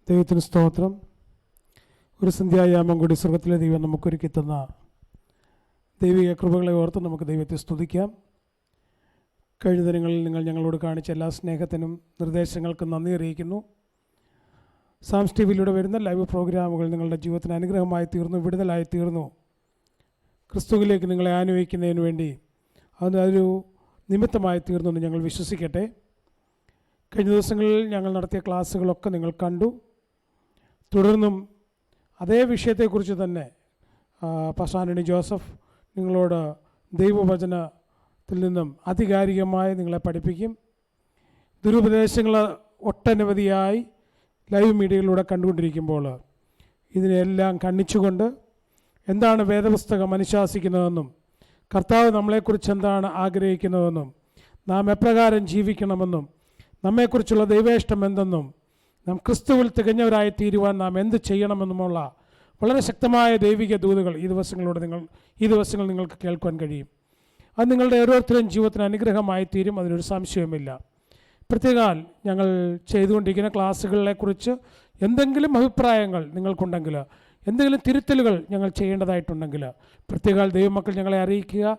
ദൈവത്തിന് സ്തോത്രം. ഒരു സന്ധ്യായാമം കൂടി സ്വർഗത്തിലെ ദൈവം നമുക്കൊരുക്കി തന്ന ദൈവിക കൃപകളെ ഓർത്ത് നമുക്ക് ദൈവത്തെ സ്തുതിക്കാം. കഴിഞ്ഞ ദിനങ്ങളിൽ നിങ്ങൾ ഞങ്ങളോട് കാണിച്ച എല്ലാ സ്നേഹത്തിനും നിർദ്ദേശങ്ങൾക്കും നന്ദി അറിയിക്കുന്നു. സാംസ് ടിവിയിലൂടെ വരുന്ന ലൈവ് പ്രോഗ്രാമുകൾ നിങ്ങളുടെ ജീവിതത്തിന് അനുഗ്രഹമായി തീർന്നു, വിടുതലായി തീർന്നു. ക്രിസ്തുവിലേക്ക് നിങ്ങളെ ആനയിക്കുന്നതിന് വേണ്ടി അതൊരു നിമിത്തമായി തീർന്നു എന്ന് ഞങ്ങൾ വിശ്വസിക്കട്ടെ. കഴിഞ്ഞ ദിവസങ്ങളിൽ ഞങ്ങൾ നടത്തിയ ക്ലാസ്സുകളൊക്കെ നിങ്ങൾ കണ്ടു. തുടർന്നും അതേ വിഷയത്തെക്കുറിച്ച് തന്നെ പാസ്റ്റർ ആന്റണി ജോസഫ് നിങ്ങളോട് ദൈവവചനത്തിൽ നിന്നും ആധികാരികമായി നിങ്ങളെ പഠിപ്പിക്കും. ദുരുപദേശങ്ങൾ ഒട്ടനവധിയായി ലൈവ് മീഡിയയിലൂടെ കണ്ടുകൊണ്ടിരിക്കുമ്പോൾ ഇതിനെല്ലാം ഖണ്ഡിച്ചുകൊണ്ട് എന്താണ് വേദപുസ്തകം അനുശാസിക്കുന്നതെന്നും കർത്താവ് നമ്മളെക്കുറിച്ച് എന്താണ് ആഗ്രഹിക്കുന്നതെന്നും നാം എപ്രകാരം ജീവിക്കണമെന്നും നമ്മെക്കുറിച്ചുള്ള ദൈവേഷ്ടം എന്തെന്നും നാം ക്രിസ്തുവിൽ തികഞ്ഞവരായി തീരുവാൻ നാം എന്ത് ചെയ്യണമെന്നുമുള്ള വളരെ ശക്തമായ ദൈവിക ദൂതുകൾ ഈ ദിവസങ്ങൾ നിങ്ങൾക്ക് കേൾക്കുവാൻ കഴിയും. അത് നിങ്ങളുടെ ഓരോരുത്തരും ജീവിതത്തിന് അനുഗ്രഹമായി തീരും, അതിനൊരു സംശയവുമില്ല. പ്രത്യേകാൽ ഞങ്ങൾ ചെയ്തുകൊണ്ടിരിക്കുന്ന ക്ലാസ്സുകളെക്കുറിച്ച് എന്തെങ്കിലും അഭിപ്രായങ്ങൾ നിങ്ങൾക്കുണ്ടെങ്കിൽ, എന്തെങ്കിലും തിരുത്തലുകൾ ഞങ്ങൾ ചെയ്യേണ്ടതായിട്ടുണ്ടെങ്കിൽ പ്രത്യേകാൽ ദൈവമക്കൾ ഞങ്ങളെ അറിയിക്കുക.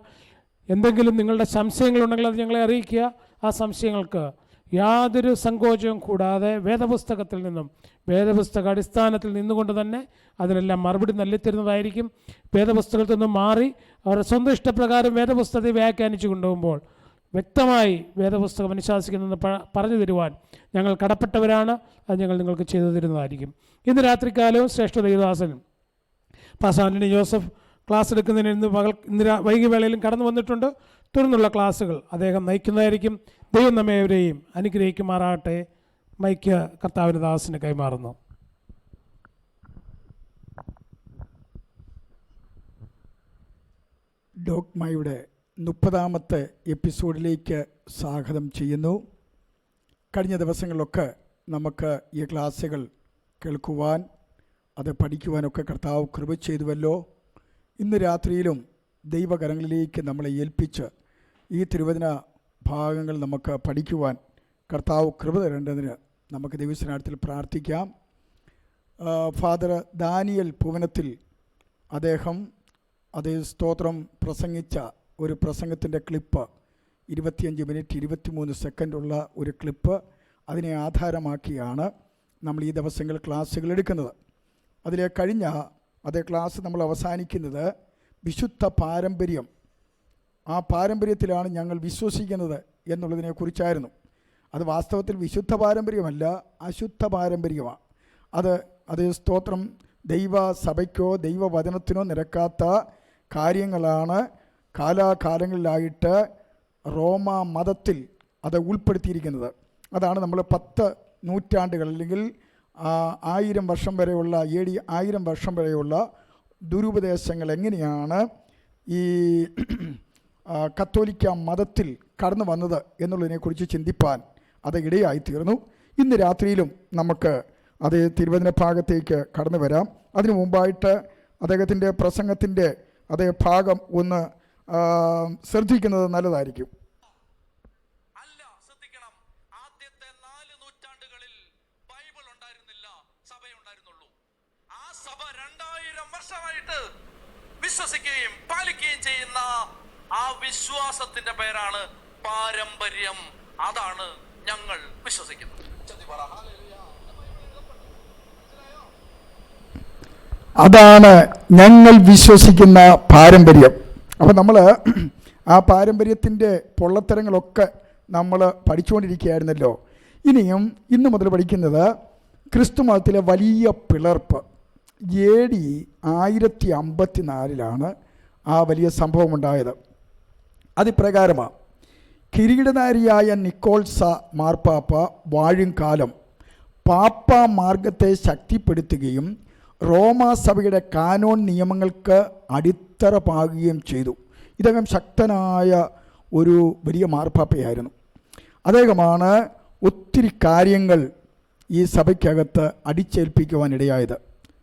എന്തെങ്കിലും നിങ്ങളുടെ സംശയങ്ങളുണ്ടെങ്കിൽ അത് ഞങ്ങളെ അറിയിക്കുക. ആ സംശയങ്ങൾക്ക് യാതൊരു സങ്കോചവും കൂടാതെ വേദപുസ്തകത്തിൽ നിന്നും വേദപുസ്തക അടിസ്ഥാനത്തിൽ നിന്നുകൊണ്ട് തന്നെ അതിനെല്ലാം മറുപടി നൽകിത്തരുന്നതായിരിക്കും. വേദപുസ്തകത്തിൽ നിന്നും മാറി അവരുടെ സ്വന്തം ഇഷ്ടപ്രകാരം വേദപുസ്തകത്തെ വ്യാഖ്യാനിച്ചു കൊണ്ടുപോകുമ്പോൾ വ്യക്തമായി വേദപുസ്തകം അനുശാസിക്കുന്നതെന്ന് പറഞ്ഞു തരുവാൻ ഞങ്ങൾ കടപ്പെട്ടവരാണ്. അത് ഞങ്ങൾ നിങ്ങൾക്ക് ചെയ്തു തരുന്നതായിരിക്കും. ഇന്ന് രാത്രികാലവും ശ്രേഷ്ഠ ദൈവദാസനും പാസ്റ്റർ ആന്റണി ജോസഫ് ക്ലാസ് എടുക്കുന്നതിന് ഇന്ന് വൈകിവേളയിലും കടന്നു വന്നിട്ടുണ്ട്. തുടർന്നുള്ള ക്ലാസ്സുകൾ അദ്ദേഹം നയിക്കുന്നതായിരിക്കും. ദൈവം നമ്മേവരെയും അനുഗ്രഹിക്കുമാറാകട്ടെ. മൈക്ക് കർത്താവിൻ്റെ ദാസന് കൈമാറുന്നു. ഡോഗ്മയുടെ 30ാമത്തെ എപ്പിസോഡിലേക്ക് സ്വാഗതം ചെയ്യുന്നു. കഴിഞ്ഞ ദിവസങ്ങളിലൊക്കെ നമുക്ക് ഈ ക്ലാസ്സുകൾ കേൾക്കുവാൻ അത് പഠിക്കുവാനൊക്കെ കർത്താവ് കൃപ ചെയ്തുവല്ലോ. ഇന്ന് രാത്രിയിലും ദൈവകരങ്ങളിലേക്ക് നമ്മളെ ഏൽപ്പിച്ച് ഈ തിരുവചന ഭാഗങ്ങൾ നമുക്ക് പഠിക്കുവാൻ കർത്താവ് കൃപ തരേണ്ടതിന് നമുക്ക് ദൈവസ്നാമത്തിൽ പ്രാർത്ഥിക്കാം. ഫാദർ ദാനിയൽ പൂവനത്തിൽ അദ്ദേഹം സ്തോത്രം പ്രസംഗിച്ച ഒരു പ്രസംഗത്തിൻ്റെ ക്ലിപ്പ് 25 മിനിറ്റ് 23 സെക്കൻഡുള്ള ഒരു ക്ലിപ്പ്, അതിനെ ആധാരമാക്കിയാണ് നമ്മൾ ഈ ദിവസങ്ങൾ ക്ലാസ്സുകൾ എടുക്കുന്നത്. അതിലെ കഴിഞ്ഞ അതേ ക്ലാസ് നമ്മൾ അവസാനിക്കുന്നത് വിശുദ്ധ പാരമ്പര്യം, ആ പാരമ്പര്യത്തിലാണ് ഞങ്ങൾ വിശ്വസിക്കുന്നത് എന്നുള്ളതിനെക്കുറിച്ചായിരുന്നു. അത് വാസ്തവത്തിൽ വിശുദ്ധ പാരമ്പര്യമല്ല, അശുദ്ധ പാരമ്പര്യമാണ്. അത് സ്തോത്രം ദൈവസഭയ്ക്കോ ദൈവവചനത്തിനോ നിരക്കാത്ത കാര്യങ്ങളാണ് കാലാകാലങ്ങളിലായിട്ട് റോമ മതത്തിൽ അത് ഉൾപ്പെടുത്തിയിരിക്കുന്നത്. അതാണ് നമ്മൾ 10 നൂറ്റാണ്ടുകൾ അല്ലെങ്കിൽ 1000 വർഷം വരെയുള്ള 1000 വർഷം വരെയുള്ള ദുരുപദേശങ്ങൾ എങ്ങനെയാണ് ഈ കത്തോലിക്ക മതത്തിൽ കടന്നു വന്നത് എന്നുള്ളതിനെക്കുറിച്ച് ചിന്തിപ്പാൻ അത് ഇടയായിത്തീർന്നു. ഇന്ന് രാത്രിയിലും നമുക്ക് അതേ തിരുവചന ഭാഗത്തേക്ക് കടന്നു വരാം. അതിനു മുമ്പായിട്ട് അദ്ദേഹത്തിൻ്റെ പ്രസംഗത്തിൻ്റെ അതേ ഭാഗം ഒന്ന് ശ്രദ്ധിക്കുന്നത് നല്ലതായിരിക്കും. ആദ്യത്തെ 4 നൂറ്റാണ്ടുകളിൽ ബൈബിൾ ഉണ്ടായിരുന്നില്ല, സഭയുണ്ടായിരുന്നുള്ളൂ. ആ സഭ 2000 വർഷമായിട്ട് വിശ്വസിക്കുകയും പാലിക്കുകയും ചെയ്യുന്ന ആ വിശ്വാസത്തിന്റെ പേരാണ് പാരമ്പര്യം. അതാണ് ഞങ്ങൾ വിശ്വസിക്കുന്നത്. അതാണ് ഞങ്ങൾ വിശ്വസിക്കുന്ന പാരമ്പര്യം. അപ്പോൾ നമ്മൾ ആ പാരമ്പര്യത്തിൻ്റെ പൊള്ളത്തരങ്ങളൊക്കെ നമ്മൾ പഠിച്ചുകൊണ്ടിരിക്കുകയായിരുന്നല്ലോ. ഇനിയും ഇന്ന് മുതൽ പഠിക്കുന്നത് ക്രിസ്തു മതത്തിലെ വലിയ പിളർപ്പ്. AD 1054 ആ വലിയ സംഭവം ഉണ്ടായത്. അതിപ്രകാരമാണ് കിരീടധാരിയായ നിക്കോൾസ മാർപ്പാപ്പ വാഴും കാലം പാപ്പ മാർഗത്തെ ശക്തിപ്പെടുത്തുകയും റോമാസഭയുടെ കാനോൻ നിയമങ്ങൾക്ക് അടിത്തറ പാകുകയും ചെയ്തു. ഇദ്ദേഹം ശക്തനായ ഒരു വലിയ മാർപ്പാപ്പയായിരുന്നു. അദ്ദേഹമാണ് ഒത്തിരി കാര്യങ്ങൾ ഈ സഭയ്ക്കകത്ത് അടിച്ചേൽപ്പിക്കുവാനിടയായത്.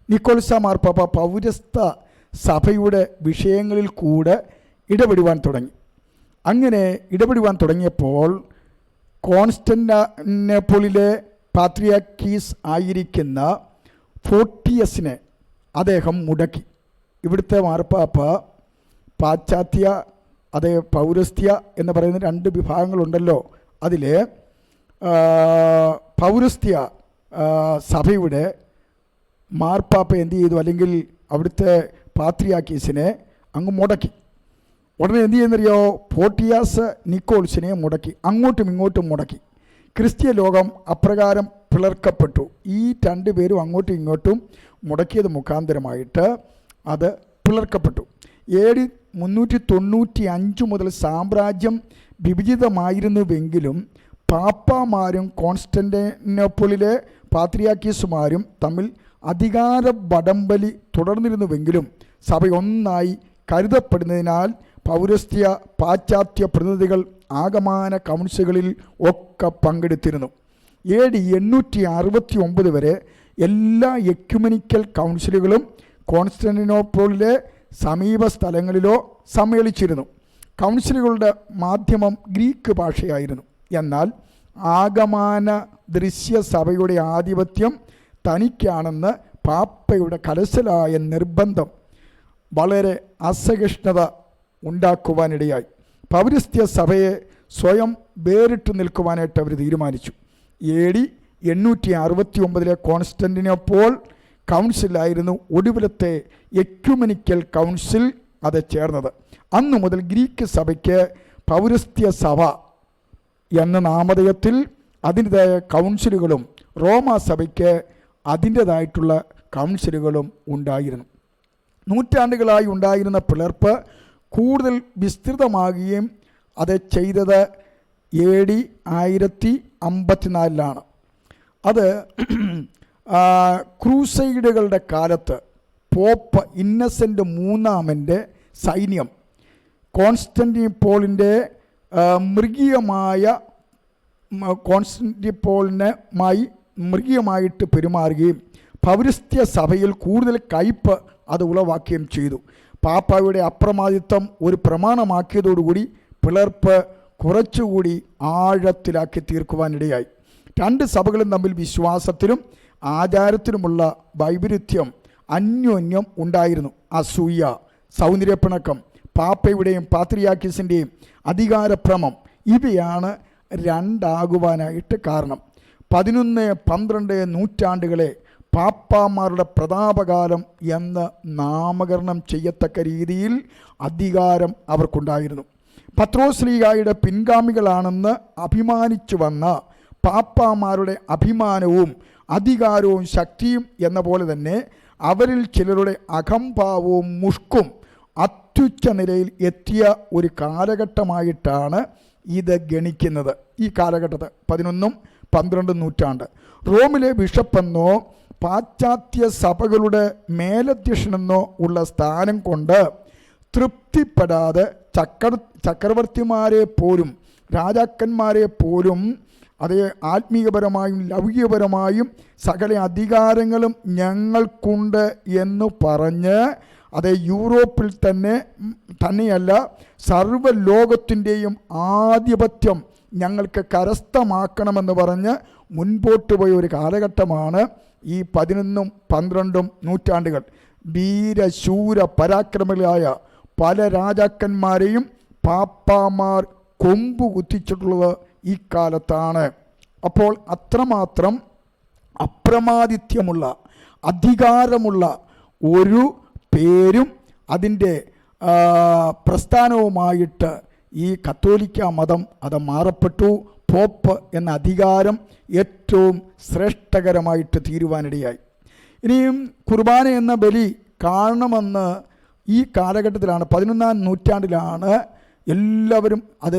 നിക്കോൾസ മാർപ്പാപ്പ പൗരസ്ത്യ സഭയുടെ വിഷയങ്ങളിൽ കൂടെ ഇടപെടുവാൻ തുടങ്ങി. അങ്ങനെ ഇടപെടുവാൻ തുടങ്ങിയപ്പോൾ കോൺസ്റ്റാന്റിനോപ്പിളിലെ പാത്രിയാർക്കീസ് ആയിരിക്കുന്ന ഫോർട്ടിയസിനെ അദ്ദേഹം മുടക്കി. ഇവിടുത്തെ മാർപ്പാപ്പ പാശ്ചാത്യ പൗരസ്ത്യ എന്ന് പറയുന്ന രണ്ട് വിഭാഗങ്ങളുണ്ടല്ലോ. അതിൽ പൗരസ്ത്യ സഭയുടെ മാർപ്പാപ്പ എന്ത് ചെയ്തു, അല്ലെങ്കിൽ അവിടുത്തെ പാത്രിയാർക്കീസിനെ അങ്ങ് മുടക്കി. ഉടനെ എന്ത് ചെയ്യുന്നറിയോ, ഫോർട്ടിയാസ് നിക്കോൾസിനെ മുടക്കി, അങ്ങോട്ടും ഇങ്ങോട്ടും മുടക്കി. ക്രിസ്തീയ ലോകം അപ്രകാരം പിളർക്കപ്പെട്ടു. ഈ രണ്ടുപേരും അങ്ങോട്ടും ഇങ്ങോട്ടും മുടക്കിയത് മുഖാന്തരമായിട്ട് അത് പിളർക്കപ്പെട്ടു. AD 395 മുതൽ സാമ്രാജ്യം വിഭജിതമായിരുന്നുവെങ്കിലും പാപ്പാമാരും കോൺസ്റ്റന്റിനോപ്പിളിലെ പാത്രിയാർക്കീസുമാരും തമ്മിൽ അധികാര വടംവലി തുടർന്നിരുന്നുവെങ്കിലും സഭ ഒന്നായി കരുതപ്പെടുന്നതിനാൽ പൗരസ്ത്യ പാശ്ചാത്യ പ്രതിനിധികൾ ആഗമന കൗൺസിലുകളിൽ ഒക്കെ പങ്കെടുത്തിരുന്നു. AD 869 വരെ എല്ലാ എക്യുമെനിക്കൽ കൗൺസിലുകളും കോൺസ്റ്റന്റിനോപ്പിളിലെ സമീപ സ്ഥലങ്ങളിലോ സമ്മേളിച്ചിരുന്നു. കൗൺസിലുകളുടെ മാധ്യമം ഗ്രീക്ക് ഭാഷയായിരുന്നു. എന്നാൽ ആഗമന ദൃശ്യ സഭയുടെ ആധിപത്യം തനിക്കാണെന്ന് പാപ്പയുടെ കലശലായ നിർബന്ധം വളരെ അസഹിഷ്ണുത ഉണ്ടാക്കുവാനിടയായി. പൗരസ്ത്യ സഭയെ സ്വയം വേറിട്ട് നിൽക്കുവാനായിട്ട് അവർ തീരുമാനിച്ചു. AD 869 കോൺസ്റ്റന്റിനോപ്പോൾ കൗൺസിലായിരുന്നു ഒടുവിലത്തെ എക്യുമെനിക്കൽ കൗൺസിൽ അത് ചേർന്നത്. അന്നു മുതൽ ഗ്രീക്ക് സഭയ്ക്ക് പൗരസ്ത്യ സഭ എന്ന നാമധേയത്തിൽ അതിൻ്റെതായ കൗൺസിലുകളും റോമാ സഭയ്ക്ക് അതിൻ്റേതായിട്ടുള്ള കൗൺസിലുകളും ഉണ്ടായിരുന്നു. നൂറ്റാണ്ടുകളായി ഉണ്ടായിരുന്ന പിളർപ്പ് കൂടുതൽ വിസ്തൃതമാകുകയും അത് ചെയ്തത് AD 1054 അത് ക്രൂസൈഡുകളുടെ കാലത്ത് പോപ്പ് ഇന്നസെൻ്റ് മൂന്നാമൻ്റെ സൈന്യം കോൺസ്റ്റന്റിനോപ്പിളിൻ്റെ മൃഗീയമായിട്ട് പെരുമാറുകയും പൗരസ്ത്യ സഭയിൽ കൂടുതൽ കയ്പ് അത് ഉളവാക്കുകയും ചെയ്തു. പാപ്പായുടെ അപ്രമാദിത്വം ഒരു പ്രമാണമാക്കിയതോടുകൂടി പിളർപ്പ് കുറച്ചുകൂടി ആഴത്തിലാക്കി തീർക്കുവാനിടയായി. രണ്ട് സഭകളും തമ്മിൽ വിശ്വാസത്തിലും ആചാരത്തിലുമുള്ള വൈപരീത്യം അന്യോന്യം ഉണ്ടായിരുന്നു. അസൂയ, സൗന്ദര്യപ്പിണക്കം, പാപ്പയുടെയും പാത്രിയാർക്കീസിൻ്റെയും അധികാരഭ്രമം ഇവയാണ് രണ്ടാകുവാനായിട്ട് കാരണം. 11, 12 നൂറ്റാണ്ടുകളെ പാപ്പാമാരുടെ പ്രതാപകാലം എന്ന് നാമകരണം ചെയ്യത്തക്ക രീതിയിൽ അധികാരം അവർക്കുണ്ടായിരുന്നു. പത്രോസ്ലീഹായുടെ പിൻഗാമികളാണെന്ന് അഭിമാനിച്ചു വന്ന പാപ്പാമാരുടെ അഭിമാനവും അധികാരവും ശക്തിയും എന്ന പോലെ തന്നെ അവരിൽ ചിലരുടെ അഹംഭാവവും മുഷ്കും അത്യുച്ച നിലയിൽ എത്തിയ ഒരു കാലഘട്ടമായിട്ടാണ് ഇത് ഗണിക്കുന്നത്. ഈ കാലഘട്ടത്ത് 11, 12 നൂറ്റാണ്ട് റോമിലെ ബിഷപ്പെന്നോ പാശ്ചാത്യ സഭകളുടെ മേലധ്യക്ഷനെന്നോ ഉള്ള സ്ഥാനം കൊണ്ട് തൃപ്തിപ്പെടാതെ ചക്രവർത്തിമാരെ പോലും രാജാക്കന്മാരെ പോലും അതേ ആത്മീയപരമായും ലൗകികപരമായും സകല അധികാരങ്ങളും ഞങ്ങൾക്കുണ്ട് എന്ന് പറഞ്ഞ് അതേ യൂറോപ്പിൽ തന്നെയല്ല സർവ്വലോകത്തിൻ്റെയും ആധിപത്യം ഞങ്ങൾക്ക് കരസ്ഥമാക്കണമെന്ന് പറഞ്ഞ് മുൻപോട്ട് പോയ ഒരു കാലഘട്ടമാണ് ഈ 11, 12 നൂറ്റാണ്ടുകൾ. വീരശൂര പരാക്രമികളായ പല രാജാക്കന്മാരെയും പാപ്പാമാർ കൊമ്പു കുത്തിച്ചിട്ടുള്ളത് ഈ കാലത്താണ്. അപ്പോൾ അത്രമാത്രം അപ്രമാദിത്യമുള്ള അധികാരമുള്ള ഒരു പേരും അതിൻ്റെ പ്രസ്ഥാനവുമായിട്ട് ഈ കത്തോലിക്ക മതം അത് മാറപ്പെട്ടു. പോപ്പ് എന്ന അധികാരം ഏറ്റവും ശ്രേഷ്ഠകരമായിട്ട് തീരുവാനിടയായി. ഇനിയും കുർബാന എന്ന ബലി കാണണമെന്ന് ഈ കാലഘട്ടത്തിലാണ് 11-ാം നൂറ്റാണ്ടിലാണ് എല്ലാവരും അത്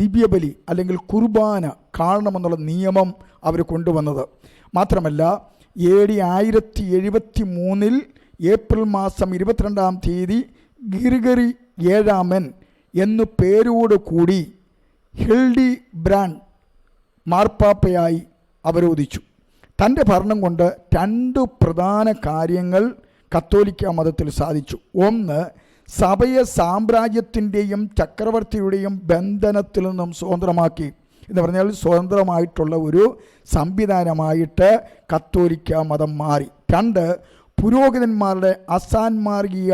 ദിവ്യബലി അല്ലെങ്കിൽ കുർബാന കാണണമെന്നുള്ള നിയമം അവർ കൊണ്ടുവന്നത്. മാത്രമല്ല AD 1073 ഏപ്രിൽ മാസം 22-ാം തീയതി ഗിർഗറി 7 എന്നു പേരോട് കൂടി ഹിൽഡി ബ്രാൻഡ് മാർപ്പാപ്പയായി അവരോധിച്ചു. തൻ്റെ ഭരണം കൊണ്ട് 2 പ്രധാന കാര്യങ്ങൾ കത്തോലിക്ക മതത്തിൽ സാധിച്ചു. ഒന്ന്, സഭയെ സാമ്രാജ്യത്തിൻ്റെയും ചക്രവർത്തിയുടെയും ബന്ധനത്തിൽ നിന്നും സ്വതന്ത്രമാക്കി. എന്ന് പറഞ്ഞാൽ സ്വതന്ത്രമായിട്ടുള്ള ഒരു സംവിധാനമായിട്ട് കത്തോലിക്ക മതം മാറി. 2, പുരോഹിതന്മാരുടെ അസാൻമാർഗീയ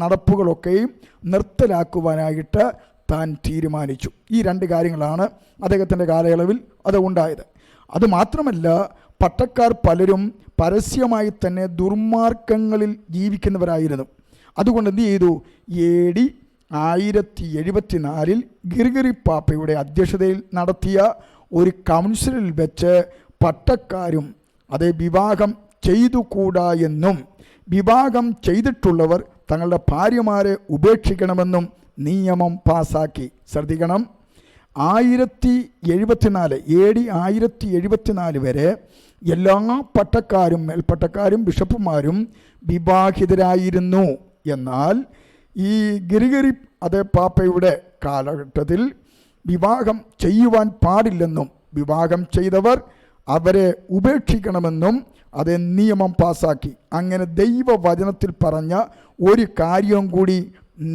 നടപ്പുകളൊക്കെയും നിർത്തലാക്കുവാനായിട്ട് താൻ തീരുമാനിച്ചു. ഈ 2 കാര്യങ്ങളാണ് അദ്ദേഹത്തിൻ്റെ കാലയളവിൽ അത് ഉണ്ടായത്. അതുമാത്രമല്ല, പട്ടക്കാർ പലരും പരസ്യമായി തന്നെ ദുർമാർഗങ്ങളിൽ ജീവിക്കുന്നവരായിരുന്നു. അതുകൊണ്ട് എന്ത് ചെയ്തു? AD 1074 ഗിർഗറി പാപ്പയുടെ അധ്യക്ഷതയിൽ നടത്തിയ ഒരു കൗൺസിലിൽ വെച്ച് പട്ടക്കാരും അതേ വിവാഹം ചെയ്തുകൂടാ എന്നും വിവാഹം ചെയ്തിട്ടുള്ളവർ തങ്ങളുടെ ഭാര്യമാരെ ഉപേക്ഷിക്കണമെന്നും നിയമം പാസാക്കി. ശ്രദ്ധിക്കണം, 1074 AD 1074 വരെ എല്ലാ പട്ടക്കാരും മേൽപ്പട്ടക്കാരും ബിഷപ്പുമാരും വിവാഹിതരായിരുന്നു. എന്നാൽ ഈ ഗിരിഗരി അതേ പാപ്പയുടെ കാലഘട്ടത്തിൽ വിവാഹം ചെയ്യുവാൻ പാടില്ലെന്നും വിവാഹം ചെയ്തവർ അവരെ ഉപേക്ഷിക്കണമെന്നും അത് നിയമം പാസാക്കി. അങ്ങനെ ദൈവവചനത്തിൽ പറഞ്ഞ ഒരു കാര്യം കൂടി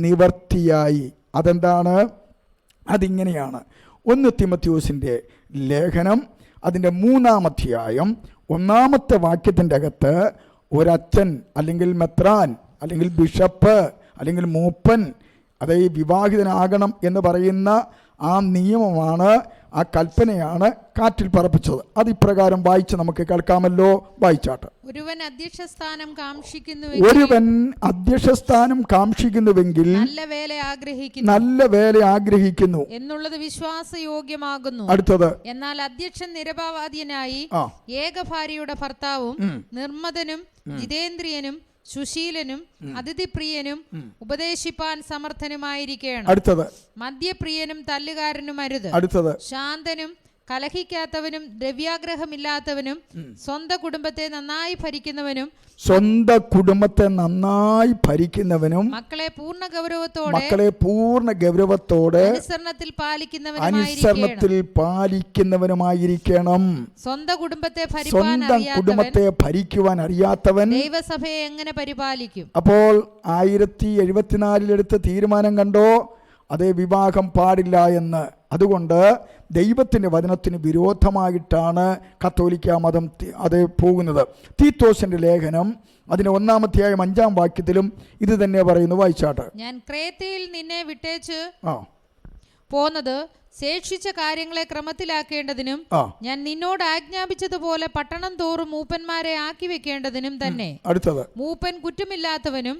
നിവർത്തിയായി. അതെന്താണ്? അതിങ്ങനെയാണ്. 1 തിമോഥെയോസിൻ്റെ ലേഖനം അതിൻ്റെ 3-ാം അധ്യായം 1-ാമത്തെ വാക്യത്തിൻ്റെ അകത്ത് ഒരച്ഛൻ അല്ലെങ്കിൽ മെത്രാൻ അല്ലെങ്കിൽ ബിഷപ്പ് അല്ലെങ്കിൽ മൂപ്പൻ അതേ വിവാഹിതനാകണം എന്ന് പറയുന്ന ആ നിയമമാണ്, ആ കൽപ്പനയാണ് കാറ്റിൽ പറപ്പിച്ചത്. അത് ഇപ്രകാരം വായിച്ച് നമുക്ക് കേൾക്കാമല്ലോ. വായിച്ചാട്ട്. ഒരുവൻ അധ്യക്ഷസ്ഥാനം കാക്ഷിക്കുന്നുവെങ്കിൽ നല്ല വേല ആഗ്രഹിക്കുന്നു എന്നുള്ളത് വിശ്വാസയോഗ്യമാകുന്നു. അടുത്തത്, എന്നാൽ അധ്യക്ഷൻ നിരപവാദിയനായി ഏകഭാര്യയുടെ ഭർത്താവും നിർമ്മതനും ജിതേന്ദ്രിയനും സുശീലനും അതിഥിപ്രിയനും ഉപദേശിപ്പാൻ സമർത്ഥനുമായിരിക്കണം. അടുത്തത്, മദ്യപ്രിയനും തല്ലുകാരനും അരുത്. അടുത്തത്, ശാന്തനും കലഹിക്കാത്തവനും ദ്രവ്യാഗ്രഹമില്ലാത്തവനും സ്വന്തം കുടുംബത്തെ നന്നായി ഭരിക്കുന്നവനും മക്കളെ പൂർണ്ണ ഗൗരവത്തോടെ അനുസരണത്തിൽ പാലിക്കുന്നവനുമായിരിക്കണം. സ്വന്തം കുടുംബത്തെ ഭരിക്കുവാൻ അറിയാത്തവൻ ദൈവസഭയെ എങ്ങനെ പരിപാലിക്കും? അപ്പോൾ 1074 എടുത്ത തീരുമാനം കണ്ടോ? അതേ വിവാഹം പാടില്ല എന്ന്. അതുകൊണ്ട് ദൈവത്തിൻ്റെ വചനത്തിന് വിരോധമായിട്ടാണ് കത്തോലിക്ക മതം അതേ പോകുന്നത്. തീത്തോസിൻ്റെ ലേഖനം അതിന് 1-ാം അധ്യായം 5-ാം വാക്യത്തിലും ഇത് തന്നെ പറയുന്നു. വായിച്ചാട്ട്. ഞാൻ ക്രേത്തയിൽ നിന്നെ വിട്ടേച്ച് പോന്നത് ശേഷിച്ച കാര്യങ്ങളെ ക്രമത്തിലാക്കേണ്ടതിനും ഞാൻ നിന്നോട് ആജ്ഞാപിച്ചതുപോലെ പട്ടണം തോറും മൂപ്പന്മാരെ ആക്കി വെക്കേണ്ടതിനും തന്നെ. അടുത്തത്, മൂപ്പൻ കുറ്റമില്ലാത്തവനും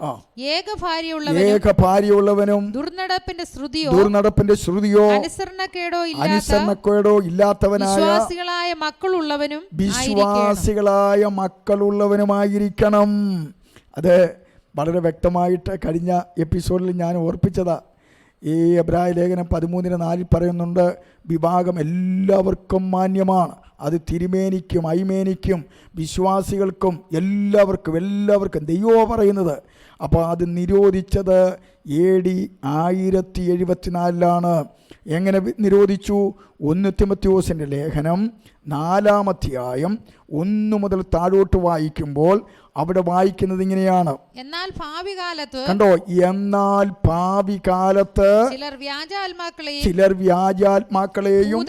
ഏകഭാര്യയുള്ളവനും ദുർനടപ്പിന്റെ ശ്രുതിയോ അനുസരണക്കേടോ ഇല്ലാത്തവനായ വിശ്വാസികളായ മക്കളുള്ളവനുമായിരിക്കണം. അത് വളരെ വ്യക്തമായിട്ട് കഴിഞ്ഞ എപ്പിസോഡിൽ ഞാൻ ഓർപ്പിച്ചതാ. ഈ എബ്രായ ലേഖനം 13:4 പറയുന്നുണ്ട്, വിവാഹം എല്ലാവർക്കും മാന്യമാണ്. അത് തിരുമേനിക്കും ഐമേനിക്കും വിശ്വാസികൾക്കും എല്ലാവർക്കും ദൈവം പറയുന്നത്. അപ്പോൾ അത് നിരോധിച്ചത് AD 1074 എങ്ങനെ നിരോധിച്ചു? 1 തിമോഥെയോസിൻ്റെ ലേഖനം 4-ാം അധ്യായം 1 മുതൽ താഴോട്ട് വായിക്കുമ്പോൾ അവിടെ വായിക്കുന്നത് ഇങ്ങനെയാണ്. എന്നാൽ ഭാവികാലത്ത് ചിലർ വ്യാജാത്മാക്കളെയും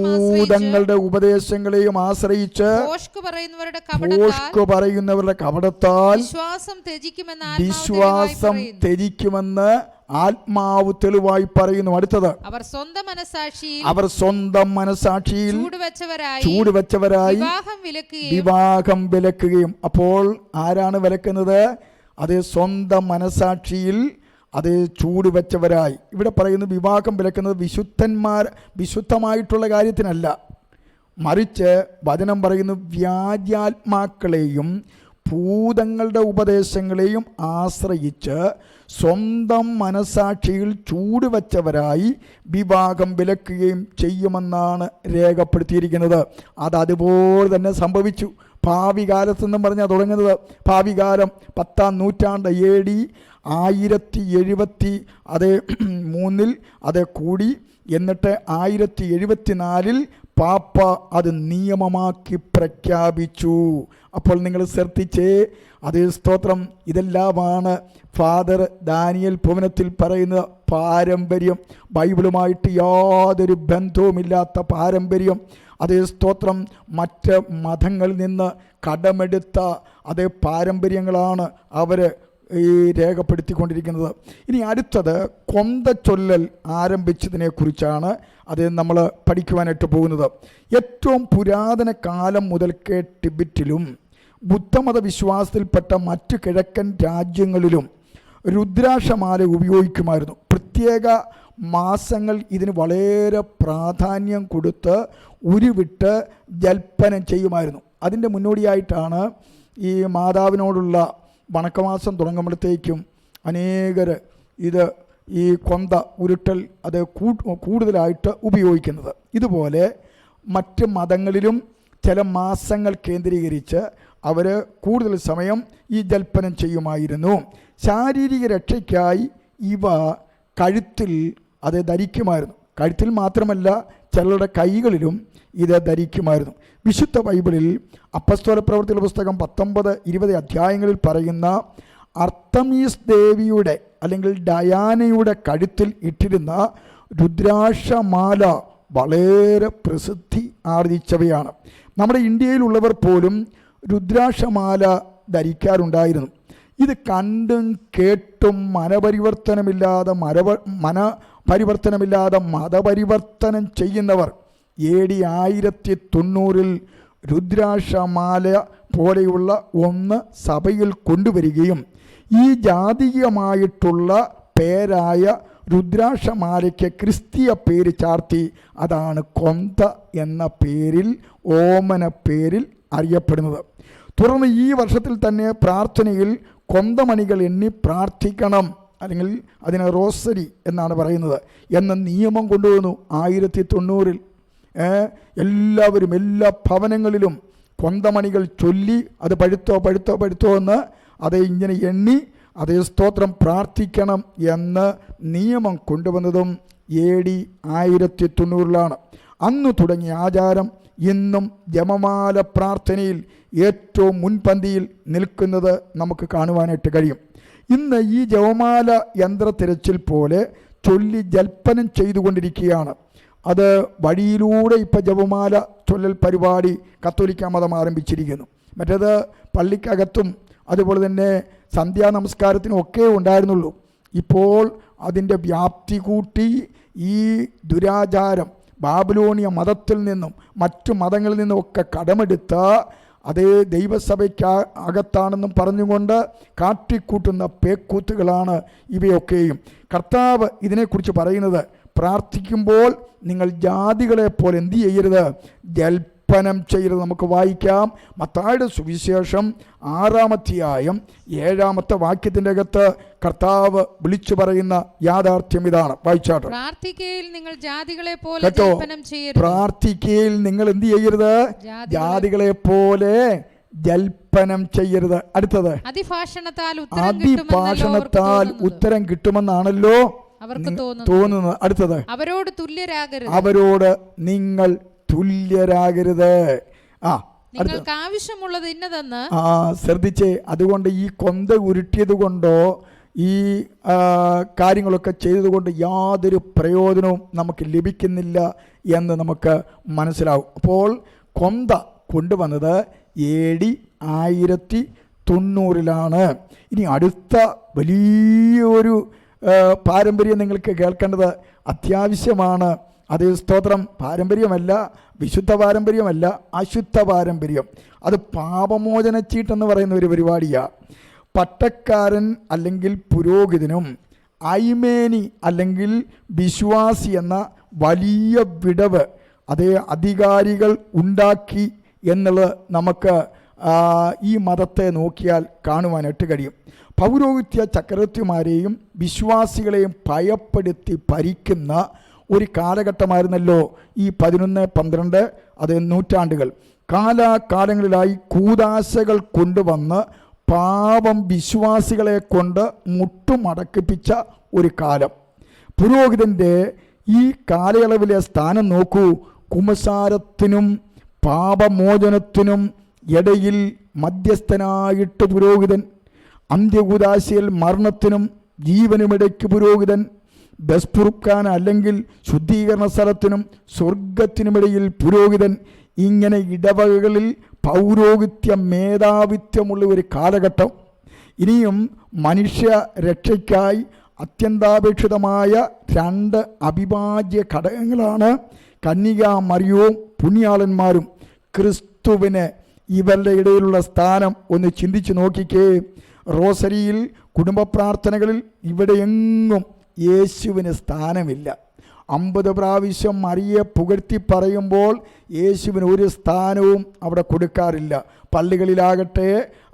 ഭൂതങ്ങളുടെ ഉപദേശങ്ങളെയും ആശ്രയിച്ച് ഭോഷ്ക് പറയുന്നവരുടെ കപടത്താൽ വിശ്വാസം ത്യജിക്കുമെന്ന് ആത്മാവ് തെളിവായി പറയുന്നു. അടുത്തത്, അവർ സ്വന്തം മനസാക്ഷിയിൽ ചൂടുവെച്ചവരായി വിവാഹം വിലക്കുകയും. അപ്പോൾ ആരാണ് വിലക്കുന്നത്? അത് സ്വന്തം മനസാക്ഷിയിൽ അത് ചൂടുവെച്ചവരായി. ഇവിടെ പറയുന്നു വിവാഹം വിലക്കുന്നത് വിശുദ്ധമായിട്ടുള്ള കാര്യത്തിനല്ല, മറിച്ച് വചനം പറയുന്നു വ്യാജാത്മാക്കളെയും ഭൂതങ്ങളുടെ ഉപദേശങ്ങളെയും ആശ്രയിച്ച് സ്വന്തം മനസാക്ഷിയിൽ ചൂടുവെച്ചവരായി വിവാഹം വിലക്കുകയും ചെയ്യുമെന്നാണ് രേഖപ്പെടുത്തിയിരിക്കുന്നത്. അതുപോലെ തന്നെ സംഭവിച്ചു. ഭാവി കാലത്തെന്നും പറഞ്ഞാൽ തുടങ്ങുന്നത്. ഭാവി കാലം 10-ാം നൂറ്റാണ്ട് AD 1073 അത് കൂടി. എന്നിട്ട് 1074 പാപ്പ അത് നിയമമാക്കി പ്രഖ്യാപിച്ചു. അപ്പോൾ നിങ്ങൾ ശ്രദ്ധിച്ചേ, അതേ സ്തോത്രം. ഇതെല്ലാമാണ് ഫാദർ ദാനിയേൽ ഭവനത്തിൽ പറയുന്ന പാരമ്പര്യം, ബൈബിളുമായിട്ട് യാതൊരു ബന്ധവുമില്ലാത്ത പാരമ്പര്യം. അതേ സ്തോത്രം, മറ്റ് മതങ്ങളിൽ നിന്ന് കടമെടുത്ത അതേ പാരമ്പര്യങ്ങളാണ് അവർ ഈ രേഖപ്പെടുത്തിക്കൊണ്ടിരിക്കുന്നത്. ഇനി അടുത്തത് കൊന്തച്ചൊല്ലൽ ആരംഭിച്ചതിനെക്കുറിച്ചാണ് അത് നമ്മൾ പഠിക്കുവാനായിട്ട് പോകുന്നത്. ഏറ്റവും പുരാതന കാലം മുതൽക്കേ ടിബറ്റിലും ബുദ്ധമത വിശ്വാസത്തിൽപ്പെട്ട മറ്റ് കിഴക്കൻ രാജ്യങ്ങളിലും രുദ്രാക്ഷമാല ഉപയോഗിക്കുമായിരുന്നു. പ്രത്യേക മാസങ്ങൾ ഇതിന് വളരെ പ്രാധാന്യം കൊടുത്ത് ഉരുവിട്ട് ജൽപ്പനം ചെയ്യുമായിരുന്നു. അതിൻ്റെ മുന്നോടിയായിട്ടാണ് ഈ മാതാവിനോടുള്ള വണക്കമാസം തുടങ്ങുമ്പോഴത്തേക്കും അനേകർ ഇത് ഈ കൊന്ത ഉരുട്ടൽ അത് കൂടുതലായിട്ട് ഉപയോഗിക്കുന്നത്. ഇതുപോലെ മറ്റ് മതങ്ങളിലും ചില മാസങ്ങൾ കേന്ദ്രീകരിച്ച് അവർ കൂടുതൽ സമയം ഈ ജൽപ്പനം ചെയ്യുമായിരുന്നു. ശാരീരിക രക്ഷയ്ക്കായി ഇവ കഴുത്തിൽ അത് ധരിക്കുമായിരുന്നു. കഴുത്തിൽ മാത്രമല്ല, ചിലരുടെ കൈകളിലും ഇത് ധരിക്കുമായിരുന്നു. വിശുദ്ധ ബൈബിളിൽ അപ്പസ്തോല പ്രവൃത്തികളുടെ പുസ്തകം 19-20 അധ്യായങ്ങളിൽ പറയുന്ന അർത്തമീസ് ദേവിയുടെ അല്ലെങ്കിൽ ഡയാനയുടെ കഴുത്തിൽ ഇട്ടിരുന്ന രുദ്രാക്ഷമാല വളരെ പ്രസിദ്ധി ആർജിച്ചവയാണ്. നമ്മുടെ ഇന്ത്യയിലുള്ളവർ പോലും രുദ്രാക്ഷമാല ധരിക്കാറുണ്ടായിരുന്നു. ഇത് കണ്ടും കേട്ടും മനപരിവർത്തനമില്ലാതെ മതപരിവർത്തനം ചെയ്യുന്നവർ AD 1090 രുദ്രാക്ഷമാല പോലെയുള്ള ഒന്ന് സഭയിൽ കൊണ്ടുവരികയും ഈ ജാതീയമായിട്ടുള്ള പേരായ രുദ്രാക്ഷമാലയ്ക്ക് ക്രിസ്തീയ പേര് ചാർത്തി അതാണ് കൊന്ത എന്ന പേരിൽ, ഓമന പേരിൽ അറിയപ്പെടുന്നത്. തുടർന്ന് ഈ വർഷത്തിൽ തന്നെ പ്രാർത്ഥനയിൽ കൊന്തമണികൾ എണ്ണി പ്രാർത്ഥിക്കണം, അല്ലെങ്കിൽ അതിന് റോസരി എന്നാണ് പറയുന്നത് എന്ന നിയമം കൊണ്ടുവന്നു 1090. എല്ലാവരും എല്ലാ ഭവനങ്ങളിലും കൊന്തമണികൾ ചൊല്ലി അത് പഴുത്തോ എന്ന് അതേ ഇങ്ങനെ എണ്ണി അതേ സ്തോത്രം പ്രാർത്ഥിക്കണം എന്ന് നിയമം കൊണ്ടുവന്നതും AD 1090. അന്ന് തുടങ്ങിയ ആചാരം ഇന്നും ജപമാല പ്രാർത്ഥനയിൽ ഏറ്റവും മുൻപന്തിയിൽ നിൽക്കുന്നത് നമുക്ക് കാണുവാനായിട്ട് കഴിയും. ഇന്ന് ഈ ജപമാല യന്ത്രത്തിരച്ചിൽ പോലെ ചൊല്ലി ജൽപ്പനം ചെയ്തുകൊണ്ടിരിക്കുകയാണ്. അത് വഴിയിലൂടെ ഇപ്പോൾ ജപമാല ചൊല്ലൽ പരിപാടി കത്തോലിക്ക മതം ആരംഭിച്ചിരിക്കുന്നു. മറ്റേത് പള്ളിക്കകത്തും അതുപോലെ തന്നെ സന്ധ്യാനമസ്കാരത്തിനും ഒക്കെ ഉണ്ടായിരുന്നുള്ളൂ. ഇപ്പോൾ അതിൻ്റെ വ്യാപ്തി കൂട്ടി ഈ ദുരാചാരം ബാബിലോണിയ മതത്തിൽ നിന്നും മറ്റു മതങ്ങളിൽ നിന്നും ഒക്കെ കടമെടുത്ത അതേ ദൈവസഭയ്ക്ക് അകത്താണെന്നും പറഞ്ഞുകൊണ്ട് കാട്ടിക്കൂട്ടുന്ന പേക്കൂത്തുകളാണ് ഇവയൊക്കെയും. കർത്താവ് ഇതിനെക്കുറിച്ച് പറയുന്നത്, പ്രാർത്ഥിക്കുമ്പോൾ നിങ്ങൾ ജാതികളെ പോലെ എന്ത് ചെയ്യരുത്, ജൽപ്പനം ചെയ്യരുത്. നമുക്ക് വായിക്കാം മത്തായിയുടെ സുവിശേഷം 6-ാം അധ്യായം 7-ാമത്തെ വാക്യത്തിൻ്റെ അകത്ത് കർത്താവ് വിളിച്ചു പറയുന്ന യാഥാർത്ഥ്യം ഇതാണ്. വായിച്ചാട്ടെ. പ്രാർത്ഥിക്കയിൽ നിങ്ങൾ ജാതികളെ പോലെ കേട്ടോ, ജൽപ്പനം ചെയ്യരുത്. പ്രാർത്ഥിക്കയിൽ നിങ്ങൾ എന്ത് ചെയ്യരുത്, ജാതികളെ പോലെ ജൽപ്പനം ചെയ്യരുത്. അടുത്തത്, അതിഭാഷണത്താൽ ഉത്തരം കിട്ടുമെന്നാണല്ലോ അവർക്ക് തോന്നുന്നത്. അടുത്തത്, അവരോട് തുല്യരാകരുത്. അവരോട് നിങ്ങൾ തുല്യരാകരുത്. നിങ്ങൾക്ക് ആവശ്യമുള്ളത് ഇന്നതെന്ന് ശ്രദ്ധിച്ചേ. അതുകൊണ്ട് ഈ കൊന്ത ഉരുട്ടിയത് കൊണ്ടോ ഈ കാര്യങ്ങളൊക്കെ ചെയ്തതുകൊണ്ട് യാതൊരു പ്രയോജനവും നമുക്ക് ലഭിക്കുന്നില്ല എന്ന് നമുക്ക് മനസ്സിലാവും. അപ്പോൾ കൊന്ത കൊണ്ടുവന്നത് AD 1090. ഇനി അടുത്ത വലിയൊരു പാരമ്പര്യം നിങ്ങൾക്ക് കേൾക്കേണ്ടത് അത്യാവശ്യമാണ്. അത് സ്തോത്രം, പാരമ്പര്യമല്ല, വിശുദ്ധ പാരമ്പര്യമല്ല, അശുദ്ധ പാരമ്പര്യം. അത് പാപമോചന ചീട്ടെന്ന് പറയുന്ന ഒരു പരിപാടിയാണ്. പട്ടക്കാരൻ അല്ലെങ്കിൽ പുരോഹിതനും ഐമേനി അല്ലെങ്കിൽ വിശ്വാസി എന്ന വലിയ വിടവ് അതേ അധികാരികൾ ഉണ്ടാക്കി എന്നുള്ളത് നമുക്ക് ഈ മതത്തെ നോക്കിയാൽ കാണുവാനായിട്ട് കഴിയും. പൗരോഹിത്യ ചക്രവർത്തിമാരെയും വിശ്വാസികളെയും ഭയപ്പെടുത്തി ഭരിക്കുന്ന ഒരു കാലഘട്ടമായിരുന്നല്ലോ ഈ 11-12 അത് നൂറ്റാണ്ടുകൾ. കാലാകാലങ്ങളിലായി കൂദാശകൾ കൊണ്ടുവന്ന് പാപം വിശ്വാസികളെ കൊണ്ട് മുട്ടുമടക്കിപ്പിച്ച ഒരു കാലം. പുരോഹിതൻ്റെ ഈ കാലയളവിലെ സ്ഥാനം നോക്കൂ. കുമ്പസാരത്തിനും പാപമോചനത്തിനും ഇടയിൽ മധ്യസ്ഥനായിട്ട് പുരോഹിതൻ, അന്ത്യകൂദാശയിൽ മരണത്തിനും ജീവനുമിടയ്ക്ക് പുരോഹിതൻ, ബസ്പുറുക്കാൻ അല്ലെങ്കിൽ ശുദ്ധീകരണ സ്ഥലത്തിനും സ്വർഗത്തിനുമിടയിൽ പുരോഹിതൻ. ഇങ്ങനെ ഇടവകകളിൽ പൗരോഹിത്യ മേധാവിത്വമുള്ള ഒരു കാലഘട്ടം. ഇനിയും മനുഷ്യ രക്ഷയ്ക്കായി അത്യന്താപേക്ഷിതമായ 2 അവിഭാജ്യ ഘടകങ്ങളാണ് കന്യകാ മറിയവും പുണ്യാളന്മാരും. ക്രിസ്തുവിന് ഇവരുടെ ഇടയിലുള്ള സ്ഥാനം ഒന്ന് ചിന്തിച്ചു നോക്കിക്കേ. റോസരിയിൽ, കുടുംബ പ്രാർത്ഥനകളിൽ ഇവിടെയെങ്ങും യേശുവിന് സ്ഥാനമില്ല. 50 പ്രാവശ്യം മറിയെ പുകഴ്ത്തി പറയുമ്പോൾ യേശുവിന് ഒരു സ്ഥാനവും അവിടെ കൊടുക്കാറില്ല. പള്ളികളിലാകട്ടെ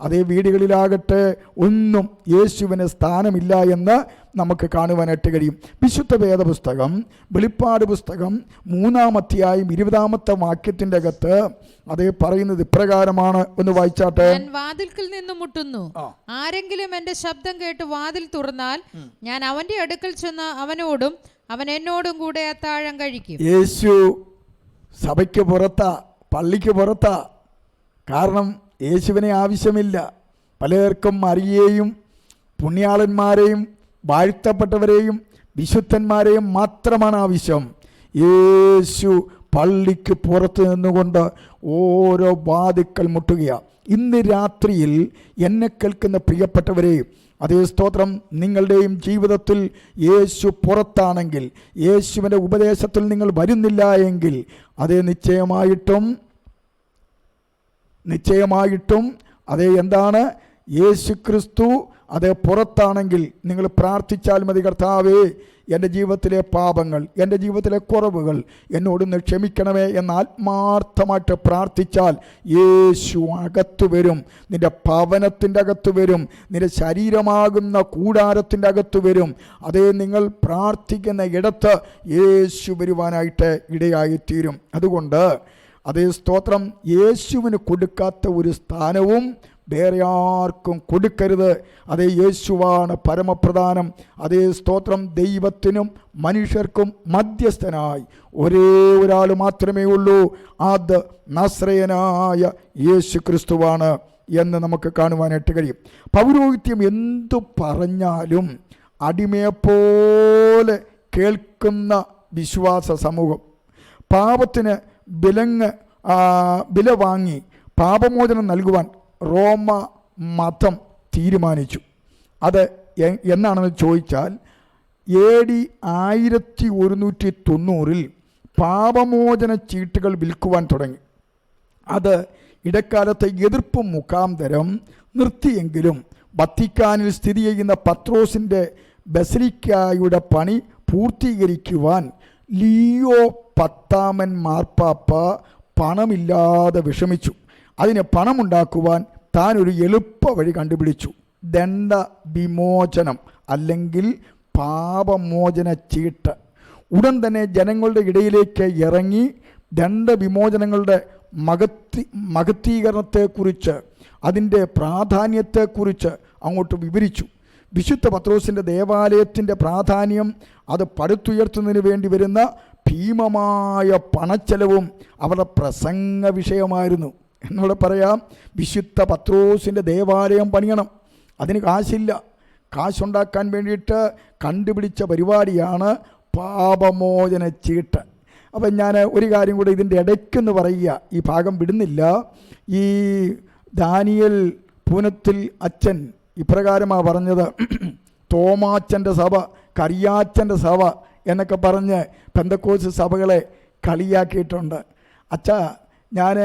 അതേ വീടുകളിലാകട്ടെ ഒന്നും യേശുവിന് സ്ഥാനമില്ല എന്ന് നമുക്ക് കാണുവാനായിട്ട് കഴിയും. വിശുദ്ധ വേദപുസ്തകം വെളിപ്പാട് പുസ്തകം 3-ാം അധ്യായം 20-ാമത്തെ വാക്യത്തിൻ്റെ അകത്ത് അതേ പറയുന്നത് ഇപ്രകാരമാണ്. ഒന്ന് വായിച്ചാട്ടെ. ഞാൻ വാതിൽക്കൽ നിന്ന് മുട്ടുന്നു. ആരെങ്കിലും എന്റെ ശബ്ദം കേട്ട് വാതിൽ തുറന്നാൽ ഞാൻ അവന്റെ അടുക്കൽ ചെന്ന് അവനോടും അവൻ എന്നോടും കൂടെ അത്താഴം കഴിക്കും. യേശു സഭയ്ക്ക് പുറത്താ, പള്ളിക്ക് പുറത്താ. കാരണം യേശുവിനെ ആവശ്യമില്ല. പലർക്കും മറിയേയും പുണ്യാളന്മാരെയും വാഴ്ത്തപ്പെട്ടവരെയും വിശുദ്ധന്മാരെയും മാത്രമാണ് ആവശ്യം. യേശു പള്ളിക്ക് പുറത്ത് നിന്നുകൊണ്ട് ഓരോ വാതിക്കൽ മുട്ടുകയാണ്. ഇന്ന് രാത്രിയിൽ എന്നെ കേൾക്കുന്ന പ്രിയപ്പെട്ടവരെ, അതേ സ്തോത്രം, നിങ്ങളുടെയും ജീവിതത്തിൽ യേശു പുറത്താണെങ്കിൽ, യേശുവിൻ്റെ ഉപദേശത്തിൽ നിങ്ങൾ വരുന്നില്ല എങ്കിൽ, അതേ നിശ്ചയമായിട്ടും അതേ എന്താണ്, യേശു ക്രിസ്തു അതേ പുറത്താണെങ്കിൽ നിങ്ങൾ പ്രാർത്ഥിച്ചാൽ മതി. കർത്താവേ, എൻ്റെ ജീവിതത്തിലെ പാപങ്ങൾ, എൻ്റെ ജീവിതത്തിലെ കുറവുകൾ എന്നോടൊന്ന് ക്ഷമിക്കണമേ എന്ന് ആത്മാർത്ഥമായിട്ട് പ്രാർത്ഥിച്ചാൽ യേശു അകത്ത് വരും. നിൻ്റെ ഭവനത്തിൻ്റെ അകത്ത് വരും. നിൻ്റെ ശരീരമാകുന്ന കൂടാരത്തിൻ്റെ അകത്ത് വരും. അതേ നിങ്ങൾ പ്രാർത്ഥിക്കുന്ന ഇടത്ത് യേശു വരുവാനായിട്ട് ഇടയായിത്തീരും. അതുകൊണ്ട് അതേ സ്തോത്രം, യേശുവിന് കൊടുക്കാത്ത ഒരു സ്ഥാനവും വേറെ ആർക്കും കൊടുക്കരുത്. അതേ യേശുവാണ് പരമപ്രധാനം. അതേ സ്തോത്രം, ദൈവത്തിനും മനുഷ്യർക്കും മധ്യസ്ഥനായി ഒരേ ഒരാൾ മാത്രമേ ഉള്ളൂ. അത് നസ്രയനായ യേശു ക്രിസ്തുവാണ് എന്ന് നമുക്ക് കാണുവാനായിട്ട് കഴിയും. പൗരോഹിത്യം എന്തു പറഞ്ഞാലും അടിമയെപ്പോലെ കേൾക്കുന്ന വിശ്വാസ സമൂഹം, പാപത്തിന് വില വാങ്ങി പാപമോചനം നൽകുവാൻ റോമ മതം തീരുമാനിച്ചു. അത് എന്നാണെന്ന് ചോദിച്ചാൽ AD 1190 പാപമോചന ചീട്ടുകൾ വിൽക്കുവാൻ തുടങ്ങി. അത് ഇടക്കാലത്തെ എതിർപ്പ് മുഖാന്തരം നിർത്തിയെങ്കിലും വത്തിക്കാനിൽ സ്ഥിതി ചെയ്യുന്ന പത്രോസിൻ്റെ ബസിലിക്കായുടെ പണി പൂർത്തീകരിക്കുവാൻ ലിയോ 10 മാർപ്പാപ്പ പണമില്ലാതെ വിഷമിച്ചു. അതിന് പണമുണ്ടാക്കുവാൻ താൻ ഒരു എളുപ്പ വഴി കണ്ടുപിടിച്ചു. ദണ്ഡ വിമോചനം അല്ലെങ്കിൽ പാപമോചന ചീട്ട്. ഉടൻ തന്നെ ജനങ്ങളുടെ ഇടയിലേക്ക് ഇറങ്ങി ദണ്ഡവിമോചനങ്ങളുടെ മഹത്തീകരണത്തെക്കുറിച്ച്, അതിൻ്റെ പ്രാധാന്യത്തെക്കുറിച്ച് അങ്ങോട്ട് വിവരിച്ചു. വിശുദ്ധ പത്രോസിൻ്റെ ദേവാലയത്തിൻ്റെ പ്രാധാന്യം, അത് പടുത്തുയർത്തുന്നതിന് വേണ്ടി വരുന്ന ഭീമമായ പണച്ചെലവും അവരുടെ പ്രസംഗ വിഷയമായിരുന്നു. എന്നോട് പറയാം, വിശുദ്ധ പത്രോസിൻ്റെ ദേവാലയം പണിയണം, അതിന് കാശില്ല. കാശുണ്ടാക്കാൻ വേണ്ടിയിട്ട് കണ്ടുപിടിച്ച പരിപാടിയാണ് പാപമോചന ചീട്ട്. അപ്പം ഞാൻ ഒരു കാര്യം കൂടെ ഇതിൻ്റെ ഇടയ്ക്കെന്ന് പറയുക, ഈ ഭാഗം വിടുന്നില്ല. ഈ ദാനിയേൽ പൂനത്തിൽ അച്ഛൻ ഇപ്രകാരമാണ് പറഞ്ഞത്. തോമാച്ചൻ്റെ സഭ, കറിയാച്ചൻ്റെ സഭ എന്നൊക്കെ പറഞ്ഞ് പെന്തക്കോസ്ത് സഭകളെ കളിയാക്കിയിട്ടുണ്ട്. അച്ഛാ, ഞാൻ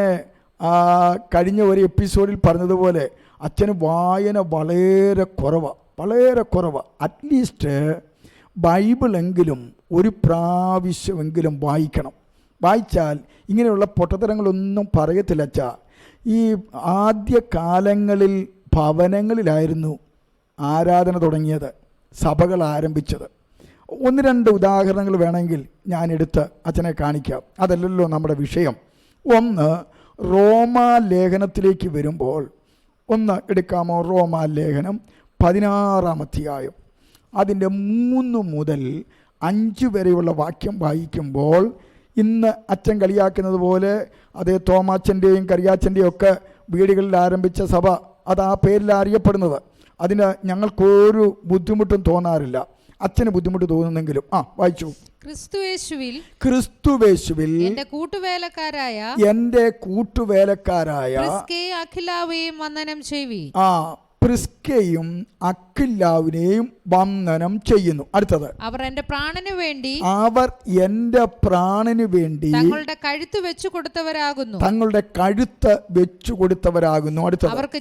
കഴിഞ്ഞ ഒരു എപ്പിസോഡിൽ പറഞ്ഞതുപോലെ അച്ഛന് വായന വളരെ കുറവാണ്. അറ്റ്ലീസ്റ്റ് ബൈബിളെങ്കിലും ഒരു പ്രാവശ്യമെങ്കിലും വായിക്കണം. വായിച്ചാൽ ഇങ്ങനെയുള്ള പൊട്ടത്തരങ്ങളൊന്നും പറയത്തില്ല. അച്ഛാ, ഈ ആദ്യ കാലങ്ങളിൽ ഭവനങ്ങളിലായിരുന്നു ആരാധന തുടങ്ങിയത്, സഭകൾ ആരംഭിച്ചത്. 1-2 ഉദാഹരണങ്ങൾ വേണമെങ്കിൽ ഞാൻ എടുത്ത് അച്ഛനെ കാണിക്കാം. അതല്ലല്ലോ നമ്മുടെ വിഷയം. ഒന്ന്, റോമാ ലേഖനത്തിലേക്ക് വരുമ്പോൾ, ഒന്ന് എടുക്കാമോ? റോമാ ലേഖനം 16-ാം അധ്യായം അതിൻ്റെ 3 മുതൽ 5 വരെയുള്ള വാക്യം വായിക്കുമ്പോൾ ഇന്ന് അച്ഛൻ കളിയാക്കുന്നത് പോലെ അതേ തോമാച്ചൻ്റെയും കറിയാച്ചൻ്റെയും ഒക്കെ വീടുകളിൽ ആരംഭിച്ച സഭ അത് ആ പേരിൽ അറിയപ്പെടുന്നത്. അതിന് ഞങ്ങൾക്കൊരു ബുദ്ധിമുട്ടും തോന്നാറില്ല. അച്ഛന് ബുദ്ധിമുട്ട് തോന്നുന്നെങ്കിലും വായിച്ചു. ക്രിസ്തുവേശുവിൽ എന്റെ കൂട്ടുവേലക്കാരായ അഖിലാവെയും വന്ദനം ചെയ്യുവി. പ്രിസ്കയും അക്വിലാവിനെയും വന്ദനം ചെയ്യുന്നു. അടുത്തത്, അവർ എന്റെ പ്രാണന് വേണ്ടി തങ്ങളുടെ കഴുത്ത് വെച്ചു കൊടുത്തവരാകുന്നു. അടുത്തത്, അവർക്ക്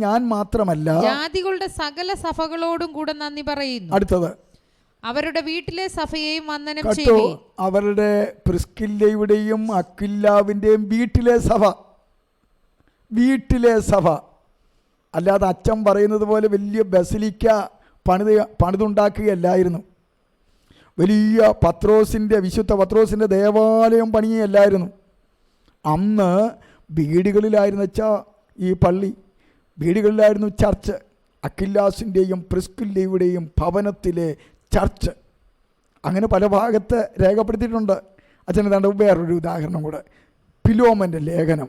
ഞാൻ മാത്രമല്ല ജാതികളുടെ സകല സഭകളോടും കൂടെ നന്ദി പറയുന്നു. അടുത്തത്, അവരുടെ വീട്ടിലെ സഭയെയും വന്ദനം ചെയ്തു. അവരുടെ പ്രിസ്കില്ലയുടെയും അക്വിലാവിന്റെയും വീട്ടിലെ സഭ അല്ലാതെ അച്ഛൻ പറയുന്നത് പോലെ വലിയ ബസിലിക്ക പണിതുണ്ടാക്കുകയല്ലായിരുന്നു. വലിയ വിശുദ്ധ പത്രോസിൻ്റെ ദേവാലയം പണിയല്ലായിരുന്നു. അന്ന് വീടുകളിലായിരുന്നു ഈ പള്ളി, വീടുകളിലായിരുന്നു ചർച്ച്. അക്വിലാസിൻ്റെയും പ്രിസ്കില്ലയുടെയും ഭവനത്തിലെ ചർച്ച്. അങ്ങനെ പല ഭാഗത്ത് രേഖപ്പെടുത്തിയിട്ടുണ്ട്. അച്ഛന് താണ്ട് വേറൊരു ഉദാഹരണം കൂടെ. ഫിലോമൻ്റെ ലേഖനം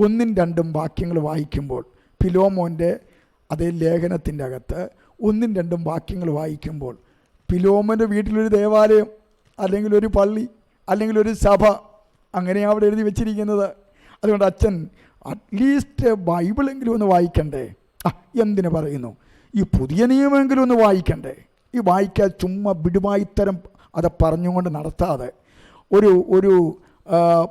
1-2 വാക്യങ്ങൾ വായിക്കുമ്പോൾ, ഫിലോമോൻ്റെ അതേ ലേഖനത്തിൻ്റെ അകത്ത് 1-2 വാക്യങ്ങൾ വായിക്കുമ്പോൾ ഫിലോമൻ്റെ വീട്ടിലൊരു ദേവാലയം അല്ലെങ്കിൽ ഒരു പള്ളി അല്ലെങ്കിൽ ഒരു സഭ അങ്ങനെയാണ് അവിടെ എഴുതി വെച്ചിരിക്കുന്നത്. അതുകൊണ്ട് അച്ഛൻ അറ്റ്ലീസ്റ്റ് ബൈബിളെങ്കിലും ഒന്ന് വായിക്കണ്ടേ? എന്തിനു പറയുന്നു, ഈ പുതിയ നിയമമെങ്കിലും ഒന്ന് വായിക്കണ്ടേ? ഈ വായിക്കാൻ ചുമ്മാ വിടുവായിത്തരം അത് പറഞ്ഞുകൊണ്ട് നടത്താതെ ഒരു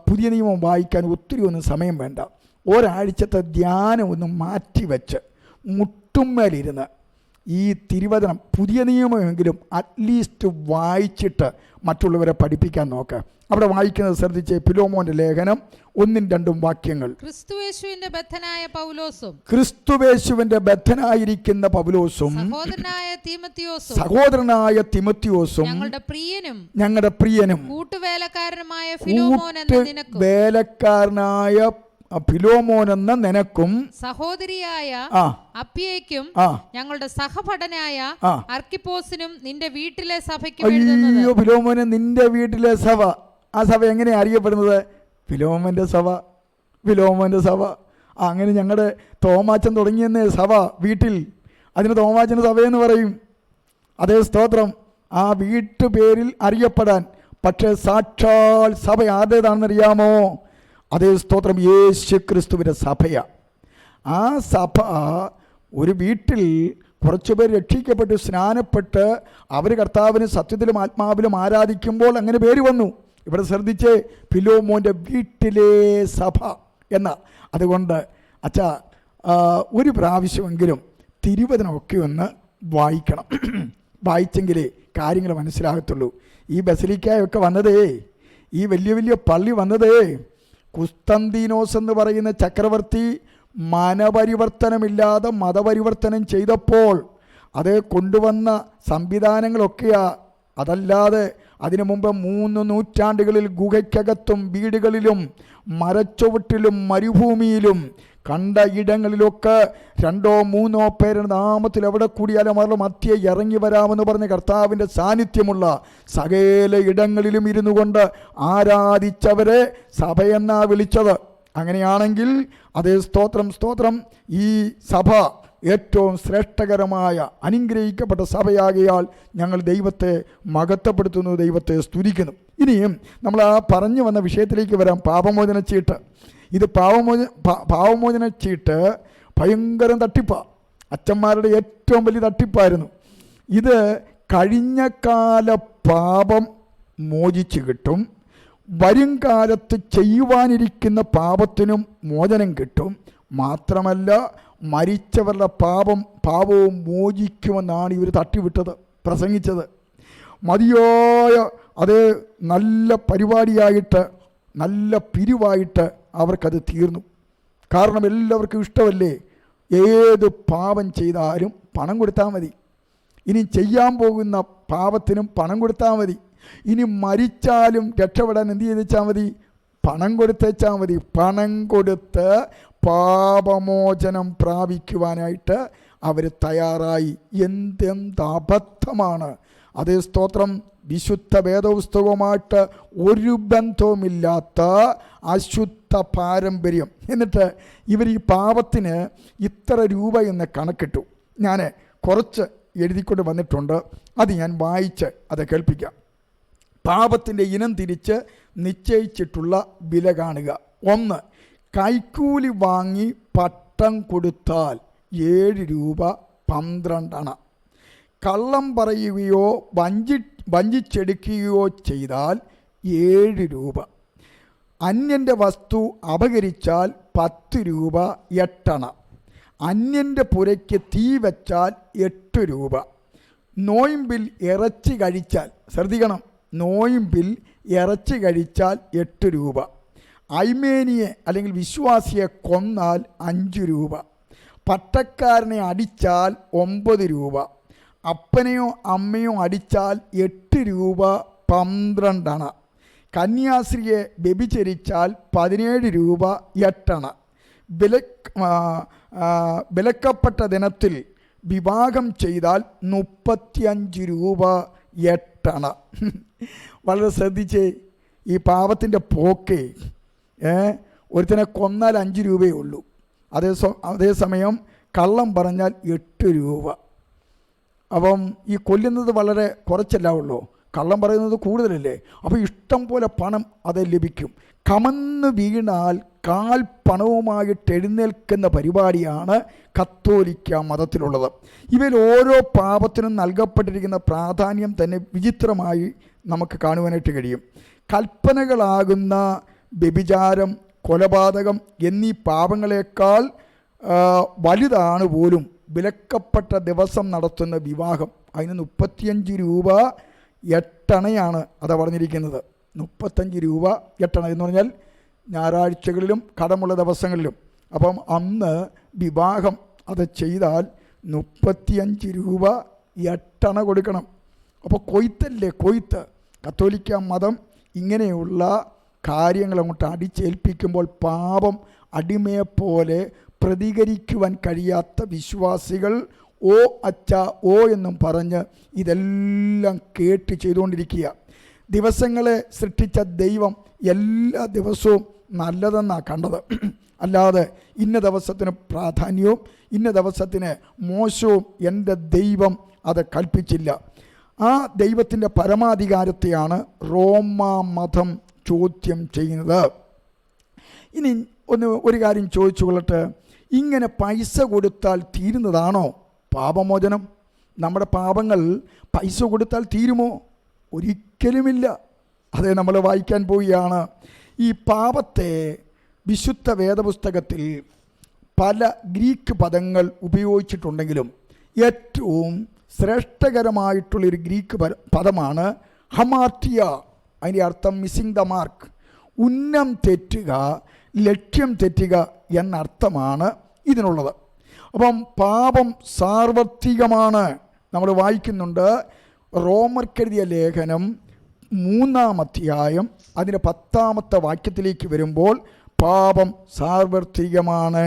പുതിയ നിയമം വായിക്കാൻ ഒത്തിരി ഒന്നും സമയം വേണ്ട. ഒരാഴ്ചത്തെ ധ്യാനം ഒന്ന് മാറ്റിവെച്ച് മുട്ടുമ്മേലിരുന്ന് ഈ തിരുവചനം പുതിയ നിയമമെങ്കിലും അറ്റ്ലീസ്റ്റ് വായിച്ചിട്ട് മറ്റുള്ളവരെ പഠിപ്പിക്കാൻ നോക്ക്. അവിടെ വായിക്കുന്നത് ശ്രദ്ധിച്ച്. ഫിലോമോന്റെ ലേഖനം 1-2 വാക്യങ്ങൾ. ക്രിസ്തുവേശുവിന്റെ ബദ്ധനായിരിക്കുന്ന പൗലോസും സഹോദരനായ തിമത്തിയോസും ഞങ്ങളുടെ പ്രിയനും കൂട്ടുവേലക്കാരനായ ഫിലോമോൻ എന്ന നിനക്കും സഹോദരിയായ അപ്പിയയ്ക്കും ഞങ്ങളുടെ സഹപഠനായ അർക്കിപ്പോസിനും നിന്റെ വീട്ടിലെ സഭയ്ക്കും. അയ്യോ, ഫിലോമോന് നിന്റെ വീട്ടിലെ സഭ. ആ സഭ എങ്ങനെയാണ് അറിയപ്പെടുന്നത്? ഫിലോമോന്റെ സഭ. അങ്ങനെ ഞങ്ങളുടെ തോമാച്ചൻ തുടങ്ങിയെന്ന സഭ വീട്ടിൽ, അതിന് തോമാച്ചൻ്റെ സഭയെന്ന് പറയും. അതേ സ്തോത്രം. ആ വീട്ടുപേരിൽ അറിയപ്പെടാൻ. പക്ഷേ സാക്ഷാൽ സഭ ആരുടേതാണെന്നറിയാമോ? അതേ സ്തോത്രം, യേശു ക്രിസ്തുവിൻ്റെ സഭയാണ്. ആ സഭ ഒരു വീട്ടിൽ കുറച്ചുപേർ രക്ഷിക്കപ്പെട്ട് സ്നാനപ്പെട്ട് അവർ കർത്താവിന് സത്യത്തിലും ആത്മാവിലും ആരാധിക്കുമ്പോൾ അങ്ങനെ പേര് വന്നു. ഇവിടെ ശ്രദ്ധിച്ച്, ഫിലോമോൻ്റെ വീട്ടിലെ സഭ എന്ന. അതുകൊണ്ട് അച്ഛാ, ഒരു പ്രാവശ്യമെങ്കിലും തിരുവചനമൊക്കെ ഒന്ന് വായിക്കണം. വായിച്ചെങ്കിലേ കാര്യങ്ങൾ മനസ്സിലാകത്തുള്ളൂ. ഈ ബസിലിക്കായൊക്കെ വന്നതേ, ഈ വലിയ വലിയ പള്ളി വന്നതേ, കുസ്തന്തീനോസ് എന്ന് പറയുന്ന ചക്രവർത്തി മനപരിവർത്തനമില്ലാതെ മതപരിവർത്തനം ചെയ്തപ്പോൾ അത് കൊണ്ടുവന്ന സംവിധാനങ്ങളൊക്കെയാ. അതല്ലാതെ അതിനു മുമ്പ് 3 നൂറ്റാണ്ടുകളിൽ ഗുഹയ്ക്കകത്തും വീടുകളിലും മരച്ചുവട്ടിലും മരുഭൂമിയിലും കണ്ട ഇടങ്ങളിലൊക്കെ 2-3 പേരുടെ നാമത്തിൽ എവിടെ കൂടിയാലും അവരുടെ മധ്യേ ഇറങ്ങി വരാമെന്ന് പറഞ്ഞ കർത്താവിൻ്റെ സാന്നിധ്യമുള്ള സകല ഇടങ്ങളിലും ഇരുന്നു കൊണ്ട് ആരാധിച്ചവരെ സഭയെന്നാ വിളിച്ചത്. അങ്ങനെയാണെങ്കിൽ അതേ സ്തോത്രം, ഈ സഭ ഏറ്റവും ശ്രേഷ്ഠകരമായ അനുഗ്രഹിക്കപ്പെട്ട സഭയാകിയാൽ ഞങ്ങൾ ദൈവത്തെ മഹത്വപ്പെടുത്തുന്നു, ദൈവത്തെ സ്തുതിക്കുന്നു. ഇനിയും നമ്മൾ ആ പറഞ്ഞു വന്ന വിഷയത്തിലേക്ക് വരാം. പാപമോചന ചീട്ട്. ഇത് പാപമോചന ചീട്ട് ഭയങ്കരം തട്ടിപ്പാണ്. അച്ഛന്മാരുടെ ഏറ്റവും വലിയ തട്ടിപ്പായിരുന്നു ഇത്. കഴിഞ്ഞ കാല പാപം മോചിച്ച് കിട്ടും, വരും കാലത്ത് ചെയ്യുവാനിരിക്കുന്ന പാപത്തിനും മോചനം കിട്ടും. മാത്രമല്ല മരിച്ചവരുടെ പാപവും മോചിക്കുമെന്നാണ് ഇവർ തട്ടിവിട്ടത്, പ്രസംഗിച്ചത്. മതിയായ അത് നല്ല പരിപാടിയായിട്ട്, നല്ല പിരിവായിട്ട് അവർക്കത് തീർന്നു. കാരണം എല്ലാവർക്കും ഇഷ്ടമല്ലേ, ഏത് പാപം ചെയ്താലും പണം കൊടുത്താൽ മതി. ഇനി ചെയ്യാൻ പോകുന്ന പാപത്തിനും പണം കൊടുത്താൽ മതി. ഇനി മരിച്ചാലും രക്ഷപ്പെടാൻ എന്ത് ചെയ്തേച്ചാൽ മതി? പണം കൊടുത്തേച്ചാൽ മതി. പണം കൊടുത്ത് പാപമോചനം പ്രാപിക്കുവാനായിട്ട് അവർ തയ്യാറായി. എന്തെന്ത് അബദ്ധമാണ്! അതേ സ്തോത്രം. വിശുദ്ധ വേദപുസ്തകവുമായിട്ട് ഒരു ബന്ധവുമില്ലാത്ത അശുദ്ധ പാരമ്പര്യം. എന്നിട്ട് ഇവർ ഈ പാപത്തിന് ഇത്ര രൂപ എന്ന് കണക്കിട്ടു. ഞാൻ കുറച്ച് എഴുതിക്കൊണ്ട് വന്നിട്ടുണ്ട്, അത് ഞാൻ വായിച്ച് അത് കേൾപ്പിക്കാം. പാപത്തിൻ്റെ ഇനം തിരിച്ച് നിശ്ചയിച്ചിട്ടുള്ള വില കാണുക. 1, കൈക്കൂലി വാങ്ങി പട്ടം കൊടുത്താൽ 7 രൂപ 12 അണ. കള്ളം പറയുകയോ വഞ്ചിച്ചെടുക്കുകയോ ചെയ്താൽ 7 രൂപ. അന്യൻ്റെ വസ്തു അപഹരിച്ചാൽ 10 രൂപ 8 അണ. അന്യൻ്റെ പുരയ്ക്ക് തീ വച്ചാൽ 8 രൂപ. നോയിമ്പിൽ ഇറച്ചി കഴിച്ചാൽ, ശ്രദ്ധിക്കണം, നോയിമ്പിൽ ഇറച്ചി കഴിച്ചാൽ 8 രൂപ. ഐമേനിയെ അല്ലെങ്കിൽ വിശ്വാസിയെ കൊന്നാൽ 5 രൂപ. പട്ടക്കാരനെ അടിച്ചാൽ 9 രൂപ. അപ്പനെയോ അമ്മയോ അടിച്ചാൽ 8 രൂപ 12 അണ. കന്യാസ്ത്രീയെ വ്യഭിചരിച്ചാൽ 17 രൂപ 8 അണ. വിലക്കപ്പെട്ട ദിനത്തിൽ വിവാഹം ചെയ്താൽ 35 രൂപ 8 അണ. വളരെ ശ്രദ്ധിച്ചേ, ഈ പാപത്തിൻ്റെ പോക്കേ. ഒരുത്തനെ കൊന്നാൽ 5 രൂപയേ ഉള്ളൂ. അതേസമയം കള്ളം പറഞ്ഞാൽ 8 രൂപ. അപ്പം ഈ കൊല്ലുന്നത് വളരെ കുറച്ചല്ല ഉള്ളൂ, കള്ളം പറയുന്നത് കൂടുതലല്ലേ. അപ്പോൾ ഇഷ്ടം പോലെ പണം അത് ലഭിക്കും. കമന്ന് വീണാൽ കാൽ പണവുമായിട്ട് എഴുന്നേൽക്കുന്ന പരിപാടിയാണ് കത്തോലിക്ക മതത്തിലുള്ളത്. ഇവയിൽ ഓരോ പാപത്തിനും നൽകപ്പെട്ടിരിക്കുന്ന പ്രാധാന്യം തന്നെ വിചിത്രമായി നമുക്ക് കാണുവാനായിട്ട് കഴിയും. കൽപ്പനകളാകുന്ന വ്യഭിചാരം, കൊലപാതകം എന്നീ പാപങ്ങളെക്കാൾ വലുതാണ് പോലും വിലക്കപ്പെട്ട ദിവസം നടത്തുന്ന വിവാഹം. അതിന് 35 രൂപ 8 അണയാണ് അതാ പറഞ്ഞിരിക്കുന്നത്. 35 രൂപ 8 അണ എന്ന് പറഞ്ഞാൽ ഞായറാഴ്ചകളിലും കടമുള്ള ദിവസങ്ങളിലും. അപ്പം അന്ന് വിവാഹം അത് ചെയ്താൽ 35 രൂപ 8 അണ കൊടുക്കണം. അപ്പോൾ കൊയ്ത്തല്ലേ, കൊയ്ത്ത്. കത്തോലിക്ക മതം ഇങ്ങനെയുള്ള കാര്യങ്ങൾ അങ്ങോട്ട് അടിച്ചേൽപ്പിക്കുമ്പോൾ പാപം അടിമയെപ്പോലെ പ്രതികരിക്കുവാൻ കഴിയാത്ത വിശ്വാസികൾ ഓ അച്ഛ ഓ എന്നും പറഞ്ഞ് ഇതെല്ലാം കേട്ട് ചെയ്തുകൊണ്ടിരിക്കുക. ദിവസങ്ങളെ സൃഷ്ടിച്ച ദൈവം എല്ലാ ദിവസവും നല്ലതെന്നാണ് കണ്ടത്. അല്ലാതെ ഇന്ന ദിവസത്തിന് പ്രാധാന്യവും ഇന്ന ദിവസത്തിന് മോശവും എൻ്റെ ദൈവം അത് കൽപ്പിച്ചില്ല. ആ ദൈവത്തിൻ്റെ പരമാധികാരത്തെയാണ് റോമാ മതം ചോദ്യം ചെയ്യുന്നത്. ഇനി ഒരു കാര്യം ചോദിച്ചു കൊള്ളട്ടെ, ഇങ്ങനെ പൈസ കൊടുത്താൽ തീരുന്നതാണോ പാപമോചനം? നമ്മുടെ പാപങ്ങൾ പൈസ കൊടുത്താൽ തീരുമോ? ഒരിക്കലുമില്ല. അതേ നമ്മൾ വായിക്കാൻ പോവുകയാണ്. ഈ പാപത്തെ വിശുദ്ധ വേദപുസ്തകത്തിൽ പല ഗ്രീക്ക് പദങ്ങൾ ഉപയോഗിച്ചിട്ടുണ്ടെങ്കിലും ഏറ്റവും ശ്രേഷ്ഠകരമായിട്ടുള്ളൊരു ഗ്രീക്ക് പദമാണ് ഹമാർട്ടിയ. അതിൻ്റെ അർത്ഥം മിസ്സിങ് ദ മാർക്ക്, ഉന്നം തെറ്റുക, ലക്ഷ്യം തെറ്റുക എന്നർത്ഥമാണ് ഇതിനുള്ളത്. അപ്പം പാപം സാർവത്രികമാണ്. നമ്മൾ വായിക്കുന്നുണ്ട് റോമർക്കെഴുതിയ ലേഖനം 3-ാം അധ്യായം അതിൻ്റെ 10-ാമത്തെ വാക്യത്തിലേക്ക് വരുമ്പോൾ പാപം സാർവത്രികമാണ്.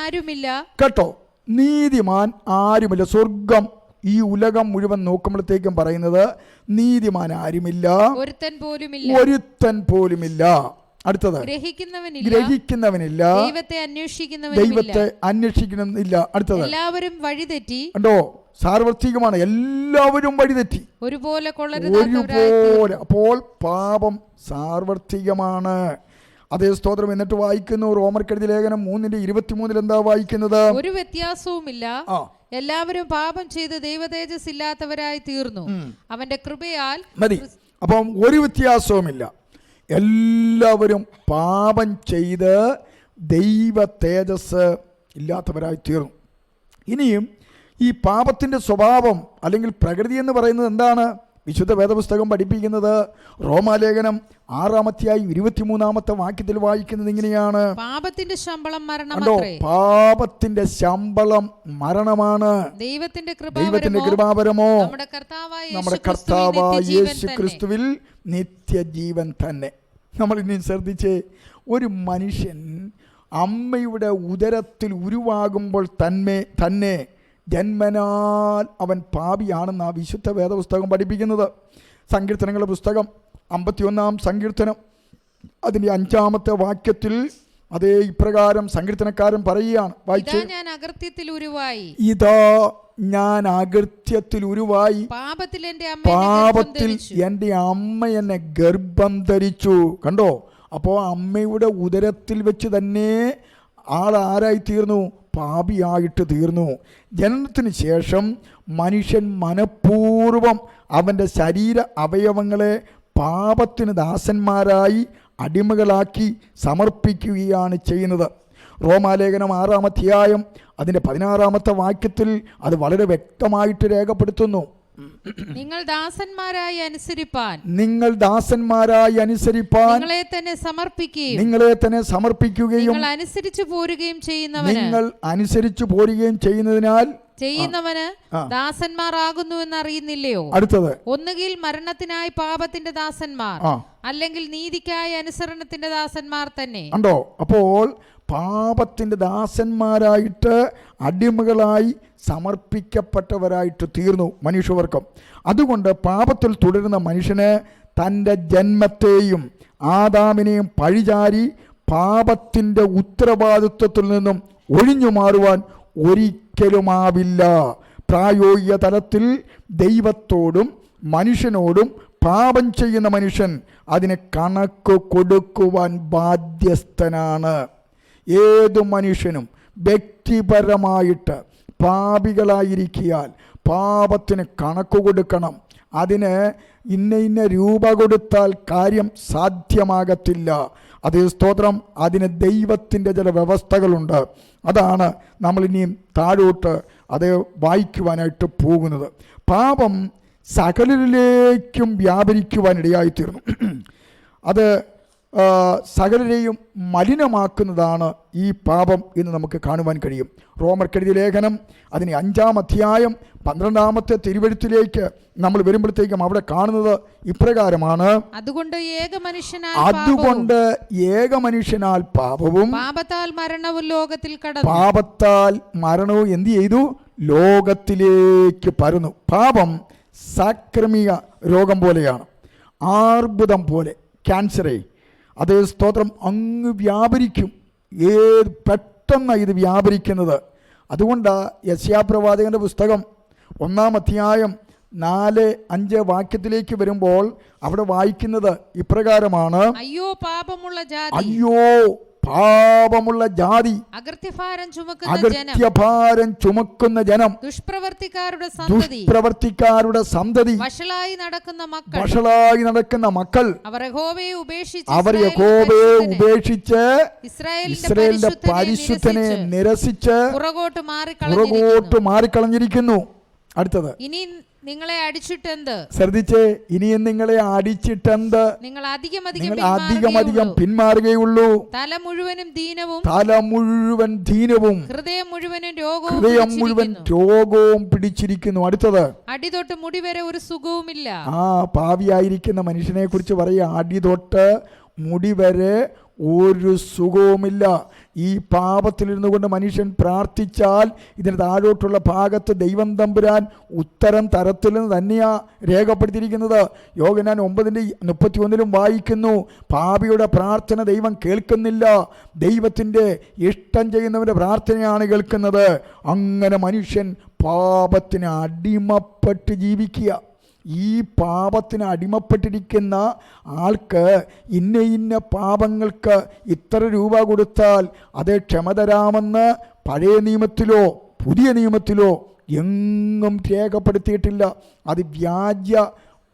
ആരുമില്ല കേട്ടോ, നീതിമാൻ ആരുമില്ല. സ്വർഗം ഈ ഉലകം മുഴുവൻ നോക്കുമ്പോഴത്തേക്കും പറയുന്നത് നീതിമാൻ ആരുമില്ല, ഒരുത്തൻ പോലുമില്ല. അടുത്തത് ഗ്രഹിക്കുന്നവനില്ല, ദൈവത്തെ അന്വേഷിക്കുന്നില്ല. അടുത്തത് എല്ലാവരും വഴിതെറ്റി. കണ്ടോ, സാർവത്രികമാണ്. എല്ലാവരും വഴിതെറ്റി ഒരുപോലെ. അപ്പോൾ പാപം സാർവത്രികമാണ്. അതേ സ്തോത്രം. എന്നിട്ട് വായിക്കുന്നു റോമർക്കെഴുതിയ ലേഖനം 3:23 എന്താ വായിക്കുന്നത്? ഒരു വ്യത്യാസവുമില്ല, എല്ലാവരും പാപം ചെയ്ത് ദൈവതേജസ് ഇല്ലാത്തവരായി തീർന്നു, അവന്റെ കൃപയാൽ മതി. അപ്പം ഒരു വ്യത്യാസവുമില്ല, എല്ലാവരും പാപം ചെയ്ത് ദൈവ തേജസ് ഇല്ലാത്തവരായി തീർന്നു. ഇനിയും ഈ പാപത്തിൻ്റെ സ്വഭാവം അല്ലെങ്കിൽ പ്രകൃതി എന്ന് പറയുന്നത് എന്താണ്? വിശുദ്ധ വേദപുസ്തകം പഠിപ്പിക്കുന്നത് റോമാലേഖനം 6-ാം അധ്യായം 23-ാമത്തെ വാക്യത്തിൽ വായിക്കുന്നത് ഇങ്ങനെയാണ്: പാപത്തിന്റെ ശമ്പളം മരണമത്രേ. പാപത്തിന്റെ ശമ്പളം മരണമാണ്, ദൈവത്തിന്റെ കൃപാവരമോ നമ്മുടെ കർത്താവായ യേശു ക്രിസ്തുവിൽ നിത്യജീവൻ തന്നെ. നമ്മൾ ഇനി ശ്രദ്ധിച്ചേ, ഒരു മനുഷ്യൻ അമ്മയുടെ ഉദരത്തിൽ ഉരുവാകുമ്പോൾ തന്നെ ജന്മനാൽ അവൻ പാപിയാണെന്ന് ആ വിശുദ്ധ വേദപുസ്തകം പഠിപ്പിക്കുന്നത്. സങ്കീർത്തനങ്ങളുടെ പുസ്തകം 51-ാം സങ്കീർത്തനം അതിൻ്റെ 5-ാമത്തെ വാക്യത്തിൽ അതേ ഇപ്രകാരം സങ്കീർത്തനക്കാരൻ പറയുകയാണ്, വായിച്ച്, ഇതാ ഞാൻ അകൃത്യത്തിൽ ഉരുവായി, ഇതാ ഞാൻ അകൃത്യത്തിൽ ഉരുവായി, പാപത്തിൽ എൻ്റെ അമ്മ എന്നെ ഗർഭം ധരിച്ചു. കണ്ടോ? അപ്പോൾ അമ്മയുടെ ഉദരത്തിൽ വെച്ച് തന്നെ ആളാരായി തീർന്നു? പാപിയായിട്ട് തീർന്നു. ജനനത്തിന് ശേഷം മനുഷ്യൻ മനഃപൂർവം അവൻ്റെ ശരീര അവയവങ്ങളെ പാപത്തിന് ദാസന്മാരായി അടിമകളാക്കി സമർപ്പിക്കുകയാണ് ചെയ്യുന്നത്. റോമാലേഖനം 6-ാം അധ്യായം അതിൻ്റെ 16-ാമത്തെ വാക്യത്തിൽ അത് വളരെ വ്യക്തമായിട്ട് രേഖപ്പെടുത്തുന്നു. നിങ്ങൾ ദാസന്മാരായി അനുസരിപ്പാൻ നിങ്ങളെ തന്നെ സമർപ്പിക്കുകയും നിങ്ങൾ അനുസരിച്ചു പോരുകയും ചെയ്യുന്നതിനാൽ ദാസന്മാരാകുന്നു എന്ന് അറിയുന്നില്ലയോ? അടുത്തത്, ഒന്നുകിൽ മരണത്തിനായി പാപത്തിന്റെ ദാസന്മാർ, അല്ലെങ്കിൽ നീതിക്കായി അനുസരണത്തിന്റെ ദാസന്മാർ തന്നെ. ഉണ്ടോ? അപ്പോൾ പാപത്തിൻ്റെ ദാസന്മാരായിട്ട് അടിമകളായി സമർപ്പിക്കപ്പെട്ടവരായിട്ട് തീർന്നു മനുഷ്യവർഗം. അതുകൊണ്ട് പാപത്തിൽ തുടരുന്ന മനുഷ്യന് തൻ്റെ ജന്മത്തെയും ആദാമിനെയും പഴിചാരി പാപത്തിൻ്റെ ഉത്തരവാദിത്വത്തിൽ നിന്നും ഒഴിഞ്ഞു മാറുവാൻ ഒരിക്കലുമാവില്ല. പ്രായോഗിക തലത്തിൽ ദൈവത്തോടും മനുഷ്യനോടും പാപം ചെയ്യുന്ന മനുഷ്യൻ അതിന് കണക്ക് കൊടുക്കുവാൻ ബാധ്യസ്ഥനാണ്. ഏതു മനുഷ്യനും വ്യക്തിപരമായിട്ട് പാപികളായിരിക്കിയാൽ പാപത്തിന് കണക്ക് കൊടുക്കണം. അതിന് ഇന്ന രൂപ കൊടുത്താൽ കാര്യം സാധ്യമാകത്തില്ല. അതേ സ്തോത്രം. അതിന് ദൈവത്തിൻ്റെ ചില വ്യവസ്ഥകളുണ്ട്. അതാണ് നമ്മളിനിയും താഴോട്ട് അത് വായിക്കുവാനായിട്ട് പോകുന്നത്. പാപം സകലരിലേക്കും വ്യാപരിക്കുവാനിടയായിത്തീർന്നു. അത് സകലരെയും മലിനമാക്കുന്നതാണ് ഈ പാപം എന്ന് നമുക്ക് കാണുവാൻ കഴിയും. റോമർക്കെഴുതിയ ലേഖനം അതിന് 5-ാം അധ്യായം 12-ാമത്തെ തിരുവെഴുത്തിലേക്ക് നമ്മൾ വരുമ്പോഴത്തേക്കും അവിടെ കാണുന്നത് ഇപ്രകാരമാണ്, അതുകൊണ്ട് ഏക മനുഷ്യനാൽ പാപവും പാപത്താൽ മരണവും എന്ത് ചെയ്തു? ലോകത്തിലേക്ക് പരന്നു. പാപം സാക്രമിക രോഗം പോലെയാണ്, ആർബുദം പോലെ, ക്യാൻസറേ. അതേ സ്തോത്രം, അങ്ങ് വ്യാപരിക്കും. പെട്ടെന്ന് ഇത് വ്യാപരിക്കുന്നത്. അതുകൊണ്ടാണ് യെശയ്യാപ്രവാചകന്റെ പുസ്തകം 1-ാം അധ്യായം 4-5 വാക്യത്തിലേക്ക് വരുമ്പോൾ അവിടെ വായിക്കുന്നത് ഇപ്രകാരമാണ്, അയ്യോ പാപമുള്ള ജാതി, അകൃത്യഭാരം ചുമക്കുന്ന ജനം, ദുഷ്പ്രവർത്തിക്കാരുടെ സന്തതി, വഷളായി നടക്കുന്ന മക്കൾ, അവർ യഹോവയെ ഉപേക്ഷിച്ച് ഇസ്രായേലിന്റെ പരിശുദ്ധനെ നിരസിച്ച് പുറകോട്ട് മാറിക്കളഞ്ഞിരിക്കുന്നു. അടുത്തത്, ഇനി നിങ്ങളെ അടിച്ചിട്ടെന്ത്? ശ്രദ്ധിച്ചേ, ഇനിയും നിങ്ങളെ അടിച്ചിട്ടെന്ത്? നിങ്ങൾ അധികമധികം പിന്മാറുകയുള്ളൂ. തല മുഴുവൻ ദീനവും ഹൃദയം മുഴുവൻ രോഗവും പിടിച്ചിരിക്കുന്നു. അടുത്തത്, അടിതൊട്ട് മുടി വരെ ഒരു സുഖവുമില്ല. പാവിയായിരിക്കുന്ന മനുഷ്യനെ കുറിച്ച് പറയുക, അടിതൊട്ട് മുടി വരെ ഒരു സുഖവുമില്ല. ഈ പാപത്തിലിരുന്നു കൊണ്ട് മനുഷ്യൻ പ്രാർത്ഥിച്ചാൽ ഇതിന് താഴോട്ടുള്ള ഭാഗത്ത് ദൈവം തമ്പുരാൻ ഉത്തരം തരത്തിലെന്ന് തന്നെയാണ് രേഖപ്പെടുത്തിയിരിക്കുന്നത്. യോഹന്നാൻ 9:31 വായിക്കുന്നു, പാപിയുടെ പ്രാർത്ഥന ദൈവം കേൾക്കുന്നില്ല, ദൈവത്തിൻ്റെ ഇഷ്ടം ചെയ്യുന്നവൻ്റെ പ്രാർത്ഥനയാണ് കേൾക്കുന്നത്. അങ്ങനെ മനുഷ്യൻ പാപത്തിന് അടിമപ്പെട്ട് ജീവിക്കുക. ഈ പാപത്തിന് അടിമപ്പെട്ടിരിക്കുന്ന ആൾക്ക് ഇന്ന പാപങ്ങൾക്ക് ഇത്ര രൂപ കൊടുത്താൽ അത് ക്ഷമ തരാമെന്ന് പഴയ നിയമത്തിലോ പുതിയ നിയമത്തിലോ എങ്ങും രേഖപ്പെടുത്തിയിട്ടില്ല. അത് വ്യാജ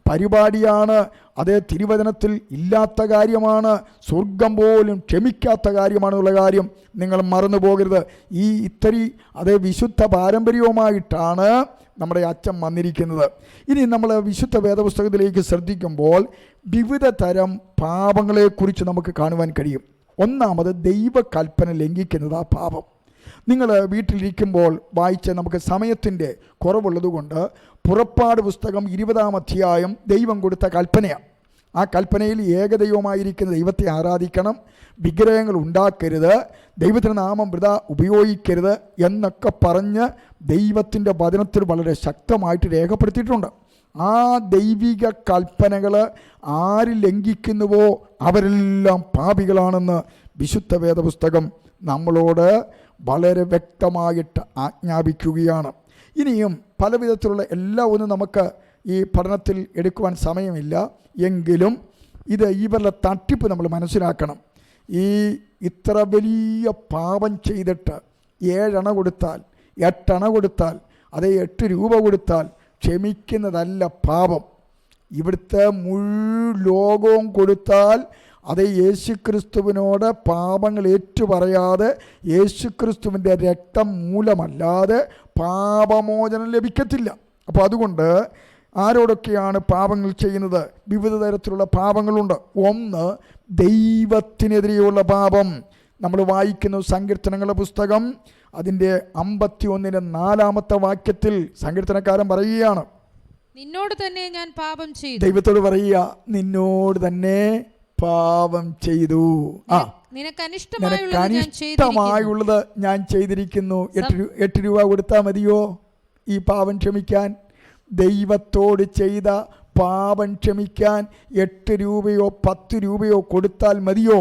പരിപാടിയാണ്. അത് തിരുവചനത്തിൽ ഇല്ലാത്ത കാര്യമാണ്. സ്വർഗം പോലും ക്ഷമിക്കാത്ത കാര്യമാണെന്നുള്ള കാര്യം നിങ്ങൾ മറന്നു പോകരുത്. അത് വിശുദ്ധ പാരമ്പര്യവുമായിട്ടാണ് നമ്മുടെ അച്ഛൻ വന്നിരിക്കുന്നത്. ഇനി നമ്മൾ വിശുദ്ധ വേദപുസ്തകത്തിലേക്ക് ശ്രദ്ധിക്കുമ്പോൾ വിവിധ തരം പാപങ്ങളെക്കുറിച്ച് നമുക്ക് കാണുവാൻ കഴിയും. ഒന്നാമത് ദൈവകൽപ്പന ലംഘിക്കുന്നത് ആ പാപം. നിങ്ങൾ വീട്ടിലിരിക്കുമ്പോൾ വായിച്ച് നമുക്ക് സമയത്തിൻ്റെ കുറവുള്ളതുകൊണ്ട് പുറപ്പാട് പുസ്തകം 20-ാം അധ്യായം ദൈവം കൊടുത്ത കൽപ്പനയാണ്. ആ കൽപ്പനയിൽ ഏകദൈവമായിരിക്കുന്ന ദൈവത്തെ ആരാധിക്കണം, വിഗ്രഹങ്ങൾ ഉണ്ടാക്കരുത്, ദൈവത്തിൻ്റെ നാമം വൃഥാ ഉപയോഗിക്കരുത് എന്നൊക്കെ പറഞ്ഞ് ദൈവത്തിൻ്റെ വചനത്തിൽ വളരെ ശക്തമായിട്ട് രേഖപ്പെടുത്തിയിട്ടുണ്ട്. ആ ദൈവിക കൽപ്പനകൾ ആര് ലംഘിക്കുന്നുവോ അവരെല്ലാം പാപികളാണെന്ന് വിശുദ്ധ വേദപുസ്തകം നമ്മളോട് വളരെ വ്യക്തമായിട്ട് ആജ്ഞാപിക്കുകയാണ്. ഇനിയും പല വിധത്തിലുള്ള എല്ലാം ഒന്നും നമുക്ക് ഈ പഠനത്തിൽ എടുക്കുവാൻ സമയമില്ല. എങ്കിലും ഇവരുടെ തട്ടിപ്പ് നമ്മൾ മനസ്സിലാക്കണം. ഇത്ര വലിയ പാപം ചെയ്തിട്ട് 7 അണ കൊടുത്താൽ 8 അണ കൊടുത്താൽ അതേ 8 രൂപ കൊടുത്താൽ ക്ഷമിക്കുന്നതല്ല പാപം. ഇവിടുത്തെ മുഴുവൻ ലോകവും കൊടുത്താൽ അത് യേശുക്രിസ്തുവിനോട് പാപങ്ങൾ ഏറ്റുപറയാതെ യേശുക്രിസ്തുവിൻ്റെ രക്തം മൂലമല്ലാതെ പാപമോചനം ലഭിക്കത്തില്ല. അപ്പോൾ അതുകൊണ്ട് ആരോടൊക്കെയാണ് പാപങ്ങൾ ചെയ്യുന്നത്? വിവിധ തരത്തിലുള്ള പാപങ്ങളുണ്ട്. ഒന്ന്, ദൈവത്തിനെതിരെയുള്ള പാപം. നമ്മൾ വായിക്കുന്നു സങ്കീർത്തനങ്ങളുടെ പുസ്തകം അതിൻ്റെ 51-4 വാക്യത്തിൽ സങ്കീർത്തനക്കാരൻ പറയുകയാണ്, നിന്നോട് തന്നെ ഞാൻ പാപം ചെയ്തു. ദൈവത്തോട് പറയുക, നിന്നോട് തന്നെ പാപം ചെയ്തു. നിനക്ക് അനിഷ്ടമായുള്ളത് ഞാൻ ചെയ്തിരിക്കുന്നു. 8 രൂപ കൊടുത്താൽ മതിയോ ഈ പാപം ക്ഷമിക്കാൻ? ദൈവത്തോട് ചെയ്ത പാപം ക്ഷമിക്കാൻ 8 രൂപയോ 10 രൂപയോ കൊടുത്താൽ മതിയോ?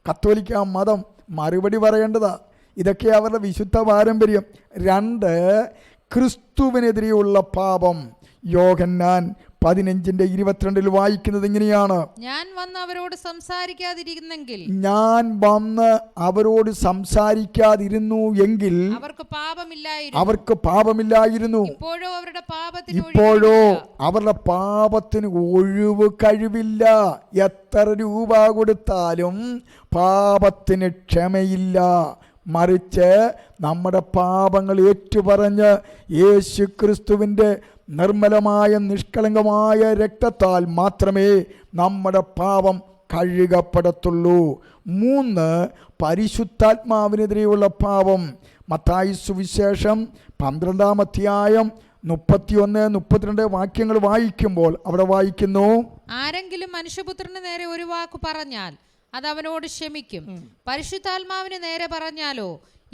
കത്തോലിക്ക മതം മറുപടി പറയേണ്ടതാ. ഇതൊക്കെ അവരുടെ വിശുദ്ധ പാരമ്പര്യം. 2, ക്രിസ്തുവിനെതിരെയുള്ള പാപം. യോഹന്നാൻ 15:22 വായിക്കുന്നത് ഇങ്ങനെയാണ്, ഞാൻ വന്ന് അവരോട് സംസാരിക്കാതിരുന്നു എങ്കിൽ അവർക്ക് പാപമില്ലായിരുന്നു. ഇപ്പോഴോ അവരുടെ പാപത്തിന് ഒഴിവ് കഴിവില്ല. എത്ര രൂപ കൊടുത്താലും പാപത്തിന് ക്ഷമയില്ല. മറിച്ച് നമ്മുടെ പാപങ്ങൾ ഏറ്റുപറഞ്ഞ് യേശുക്രിസ്തുവിൻ്റെ നിർമ്മലമായ നിഷ്കളങ്കമായ രക്തത്താൽ മാത്രമേ നമ്മുടെ പാപം കഴുകപ്പെടത്തുള്ളൂ. 3, പരിശുദ്ധാത്മാവിനെതിരെയുള്ള പാപം. മത്തായി സുവിശേഷം 12-ാം അധ്യായം 31-32 വാക്യങ്ങൾ വായിക്കുമ്പോൾ അവിടെ വായിക്കുന്നു, ആരെങ്കിലും മനുഷ്യപുത്രന് നേരെ ഒരു വാക്ക് പറഞ്ഞാൽ അത് അവനോട് ക്ഷമിക്കും. പരിശുദ്ധാത്മാവിന് നേരെ പറഞ്ഞാലോ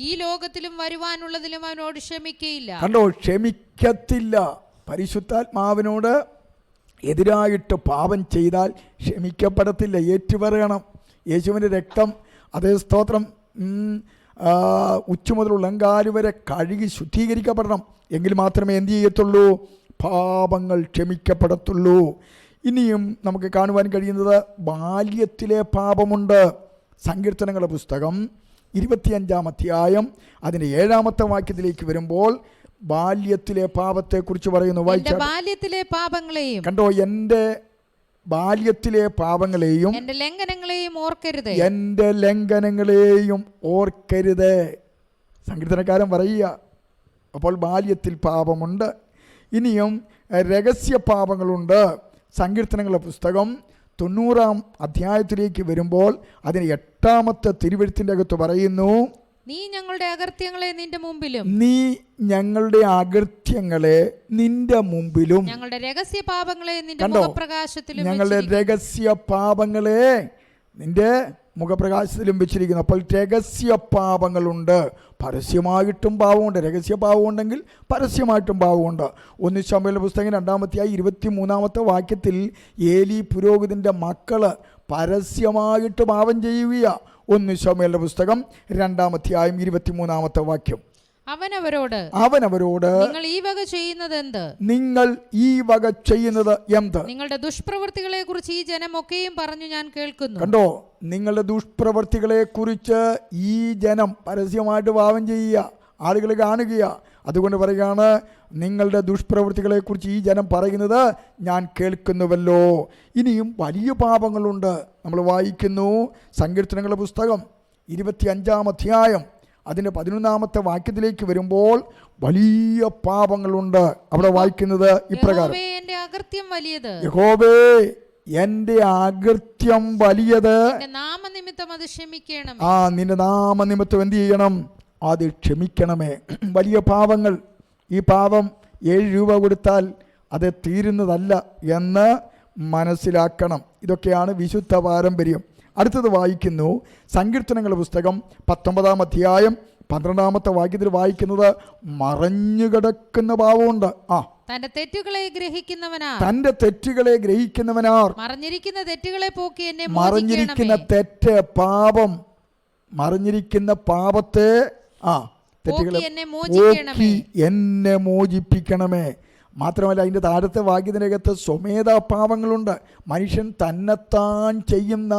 ഈ ലോകത്തിലും വരുവാനുള്ളതിലും അവനോട് ക്ഷമിക്കയില്ല. കണ്ടോ, ക്ഷമിക്കത്തില്ല. പരിശുദ്ധാത്മാവിനോട് എതിരായിട്ട് പാപം ചെയ്താൽ ക്ഷമിക്കപ്പെടത്തില്ല. ഏറ്റുപറയണം. യേശുവിൻ്റെ രക്തം, അതേ സ്തോത്രം, ഉച്ച മുതൽ ഉള്ളങ്കാല് വരെ കഴുകി ശുദ്ധീകരിക്കപ്പെടണം. എങ്കിൽ മാത്രമേ എന്ത് ചെയ്യത്തുള്ളൂ? പാപങ്ങൾ ക്ഷമിക്കപ്പെടത്തുള്ളൂ. ഇനിയും നമുക്ക് കാണുവാൻ കഴിയുന്നത് ബാല്യത്തിലെ പാപമുണ്ട്. സങ്കീർത്തനങ്ങളുടെ പുസ്തകം 25-ാം അധ്യായം അതിൻ്റെ 7-ാമത്തെ വാക്യത്തിലേക്ക് വരുമ്പോൾ ബാല്യത്തിലെ പാപത്തെക്കുറിച്ച് പറയുന്നു. ബാല്യത്തിലെ പാപങ്ങളെയും കണ്ടോ, എൻ്റെ ബാല്യത്തിലെ പാപങ്ങളെയും എൻ്റെ ലംഘനങ്ങളെയും ഓർക്കരുത്. എൻ്റെ ലംഘനങ്ങളെയും ഓർക്കരുത്. സങ്കീർത്തനക്കാരൻ പറയുക. അപ്പോൾ ബാല്യത്തിൽ പാപമുണ്ട്. ഇനിയും രഹസ്യ പാപങ്ങളുണ്ട്. സങ്കീർത്തനങ്ങളുടെ പുസ്തകം 90-ാം അധ്യായത്തിലേക്ക് വരുമ്പോൾ അതിന് 8-ാമത്തെ തിരുവെഴുത്തിൻ്റെ അകത്ത് പറയുന്നു, നീ ഞങ്ങളുടെ അകൃത്യങ്ങളെ നിന്റെ മുമ്പിലും ഞങ്ങളുടെ രഹസ്യ പാപങ്ങളെ നിന്റെ മുഖപ്രകാശത്തിലും വെച്ചിരിക്കുന്നു. അപ്പോൾ രഹസ്യ പാപങ്ങളുണ്ട്. പരസ്യമായിട്ടും പാവമുണ്ട്. രഹസ്യ പാവമുണ്ടെങ്കിൽ പരസ്യമായിട്ടും പാവമുണ്ട്. 1 ശമൂവേലിന്റെ പുസ്തകം 2-ാം അധ്യായം 23-ാമത്തെ വാക്യത്തിൽ ഏലി പുരോഹിതന്റെ മക്കള് പരസ്യമായിട്ട് പാപം ചെയ്യുകയാ. 1 ശമൂവേലിന്റെ പുസ്തകം 2-ാം അധ്യായം 23-ാമത്തെ വാക്യം. അവനവരോട് നിങ്ങൾ ഈ വക ചെയ്യുന്നത് എന്ത്? നിങ്ങളുടെ ദുഷ്പ്രവൃത്തികളെ കുറിച്ച് ഈ ജനമൊക്കെയും പറഞ്ഞു ഞാൻ കേൾക്കുന്നു. കണ്ടോ, നിങ്ങളുടെ ദുഷ്പ്രവൃത്തികളെ കുറിച്ച് ഈ ജനം പരസ്യമായിട്ട് പാപം ചെയ്യുക, ആളുകൾ കാണുക. അതുകൊണ്ട് പറയുകയാണ്, നിങ്ങളുടെ ദുഷ്പ്രവൃത്തികളെ കുറിച്ച് ഈ ജനം പറയുന്നത് ഞാൻ കേൾക്കുന്നുവല്ലോ. ഇനിയും വലിയ പാപങ്ങളുണ്ട്. നമ്മൾ വായിക്കുന്നു സങ്കീർത്തനങ്ങളുടെ പുസ്തകം 25-ാം അധ്യായം അതിൻ്റെ 11-ാമത്തെ വാക്യത്തിലേക്ക് വരുമ്പോൾ വലിയ പാപങ്ങളുണ്ട്. അവിടെ വായിക്കുന്നത് ഇപ്രകാരം, യഹോവേ എൻ്റെ അകൃത്യം വലിയത്, നിന്റെ നാമനിമിത്തം എന്ത് ചെയ്യണം? അത് ക്ഷമിക്കണമേ. വലിയ പാപങ്ങൾ. ഈ പാപം 7 രൂപ കൊടുത്താൽ അത് തീരുന്നതല്ല എന്ന് മനസ്സിലാക്കണം. ഇതൊക്കെയാണ് വിശുദ്ധ പാരമ്പര്യം. അടുത്തത് വായിക്കുന്നു, സങ്കീർത്തനങ്ങളുടെ പുസ്തകം 19-ാം അധ്യായം 12-ാമത്തെ വാക്യത്തിൽ വായിക്കുന്നത്, മറഞ്ഞുകിടക്കുന്ന പാപമുണ്ട്. തന്റെ തെറ്റുകളെ ഗ്രഹിക്കുന്നവനാർ മറഞ്ഞിരിക്കുന്ന തെറ്റുകളെ പോക്കി എന്നെ മറഞ്ഞിരിക്കുന്ന തെറ്റ്, പാപം, മറിഞ്ഞിരിക്കുന്ന പാപത്തെ തെറ്റുകളെ പോക്കി എന്നെ മോചിപ്പിക്കണമേ. മാത്രമല്ല, അതിൻ്റെ താഴത്തെ വാക്യത്തിനകത്ത് സ്വമേധാ പാപങ്ങളുണ്ട്. മനുഷ്യൻ തന്നെത്താൻ ചെയ്യുന്ന,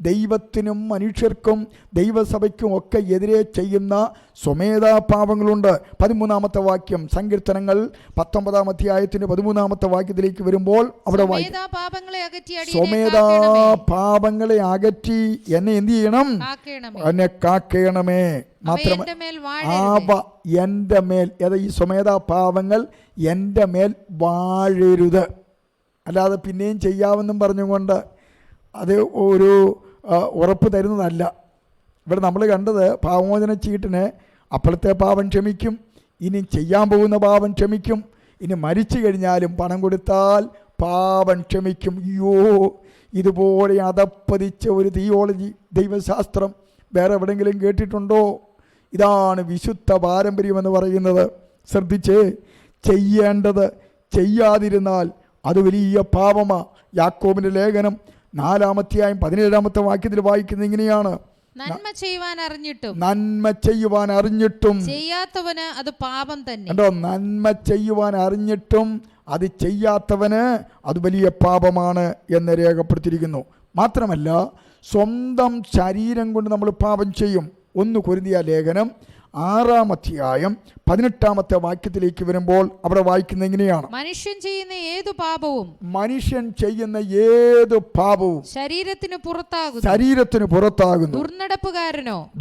ദൈവത്തിനും മനുഷ്യർക്കും ദൈവസഭയ്ക്കും ഒക്കെ എതിരെ ചെയ്യുന്ന സ്വമേധാ പാപങ്ങളുണ്ട്. 13-ാമത്തെ വാക്യം, സങ്കീർത്തനങ്ങൾ 19-ാം അധ്യായത്തിൻ്റെ 13-ാമത്തെ വാക്യത്തിലേക്ക് വരുമ്പോൾ അവിടെ സ്വമേധാ പാപങ്ങളെ അകറ്റി എന്നെ എന്ത് ചെയ്യണം? എന്നെ കാക്കേണമേ. മാത്രമല്ല, എൻ്റെ മേൽ, ഈ സ്വമേധാ പാപങ്ങൾ എൻ്റെ മേൽ വാഴരുത്. അല്ലാതെ പിന്നെയും ചെയ്യാമെന്നും പറഞ്ഞുകൊണ്ട് അത് ഒരു ഉറപ്പ് തരുന്നതല്ല. ഇവിടെ നമ്മൾ കണ്ടത്, പാപമോചന ചീട്ടിന് അപ്പോഴത്തെ പാപം ക്ഷമിക്കും, ഇനി ചെയ്യാൻ പോകുന്ന പാപം ക്ഷമിക്കും, ഇനി മരിച്ചു കഴിഞ്ഞാലും പണം കൊടുത്താൽ പാപം ക്ഷമിക്കും. അയ്യോ, ഇതുപോലെ അതപ്പതിച്ച ഒരു തിയോളജി, ദൈവശാസ്ത്രം വേറെ എവിടെയെങ്കിലും കേട്ടിട്ടുണ്ടോ? ഇതാണ് വിശുദ്ധ പാരമ്പര്യമെന്ന് പറയുന്നത്. ശ്രദ്ധിച്ച്, ചെയ്യേണ്ടത് ചെയ്യാതിരുന്നാൽ അത് വലിയ പാപമാണ്. യാക്കോബിൻ്റെ ലേഖനം 4-ാം അധ്യായം 17-ാമത്തെ വാക്യത്തിൽ വായിക്കുന്നത് ഇങ്ങനെയാണ്, നന്മ ചെയ്യുവാൻ അറിഞ്ഞിട്ടും ചെയ്യാത്തവന് അത് പാപം തന്നെ. കണ്ടോ, നന്മ ചെയ്യുവാൻ അറിഞ്ഞിട്ടും അത് ചെയ്യാത്തവന് അത് വലിയ പാപമാണ് എന്ന് രേഖപ്പെടുത്തിയിരിക്കുന്നു. മാത്രമല്ല, സ്വന്തം ശരീരം കൊണ്ട് നമ്മൾ പാപം ചെയ്യും. 1 കൊരിന്ത്യർ ലേഖനം 6-ാം അധ്യായം 18-ാമത്തെ വാക്യത്തിലേക്ക് വരുമ്പോൾ അവിടെ വായിക്കുന്നത് എങ്ങനെയാണ്, മനുഷ്യൻ ചെയ്യുന്ന ഏതു പാപവും ശരീരത്തിന് പുറത്താകുന്നു.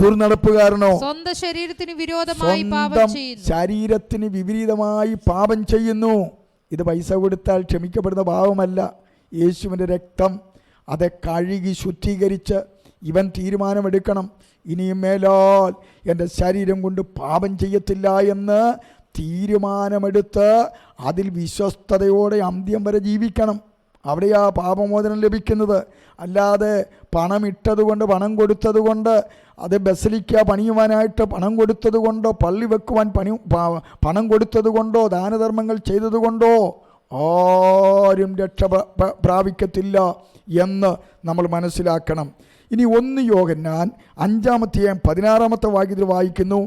ദുർനടപ്പുകാരനോ സ്വന്തം ശരീരത്തിന് വിരോധമായി ശരീരത്തിന് വിപരീതമായി പാപം ചെയ്യുന്നു. ഇത് പൈസ കൊടുത്താൽ ക്ഷമിക്കപ്പെടുന്ന പാപമല്ല. യേശുവിൻ്റെ രക്തം അത് കഴുകി ശുദ്ധീകരിച്ച് ഇവൻ തീരുമാനമെടുക്കണം, ഇനിയും മേലാൽ എൻ്റെ ശരീരം കൊണ്ട് പാപം ചെയ്യത്തില്ല എന്ന് തീരുമാനമെടുത്ത് അതിൽ വിശ്വസ്തയോടെ അന്ത്യം വരെ ജീവിക്കണം. അവിടെയാ പാപമോചനം ലഭിക്കുന്നത്. അല്ലാതെ പണം ഇട്ടതുകൊണ്ട്, പണം കൊടുത്തതുകൊണ്ട്, അത് ബസലിക്ക പണിയുവാനായിട്ട് പണം കൊടുത്തതുകൊണ്ടോ, പള്ളി വെക്കുവാൻ പണം കൊടുത്തതുകൊണ്ടോ, ദാനധർമ്മങ്ങൾ ചെയ്തതുകൊണ്ടോ ആരും രക്ഷ പ്രാപിക്കത്തില്ല എന്ന് നമ്മൾ മനസ്സിലാക്കണം. ഇനി 1 യോഹന്നാൻ 5-ാം അധ്യായം 16-ാമത്തെ വാക്യത്തിൽ വായിക്കുന്നു,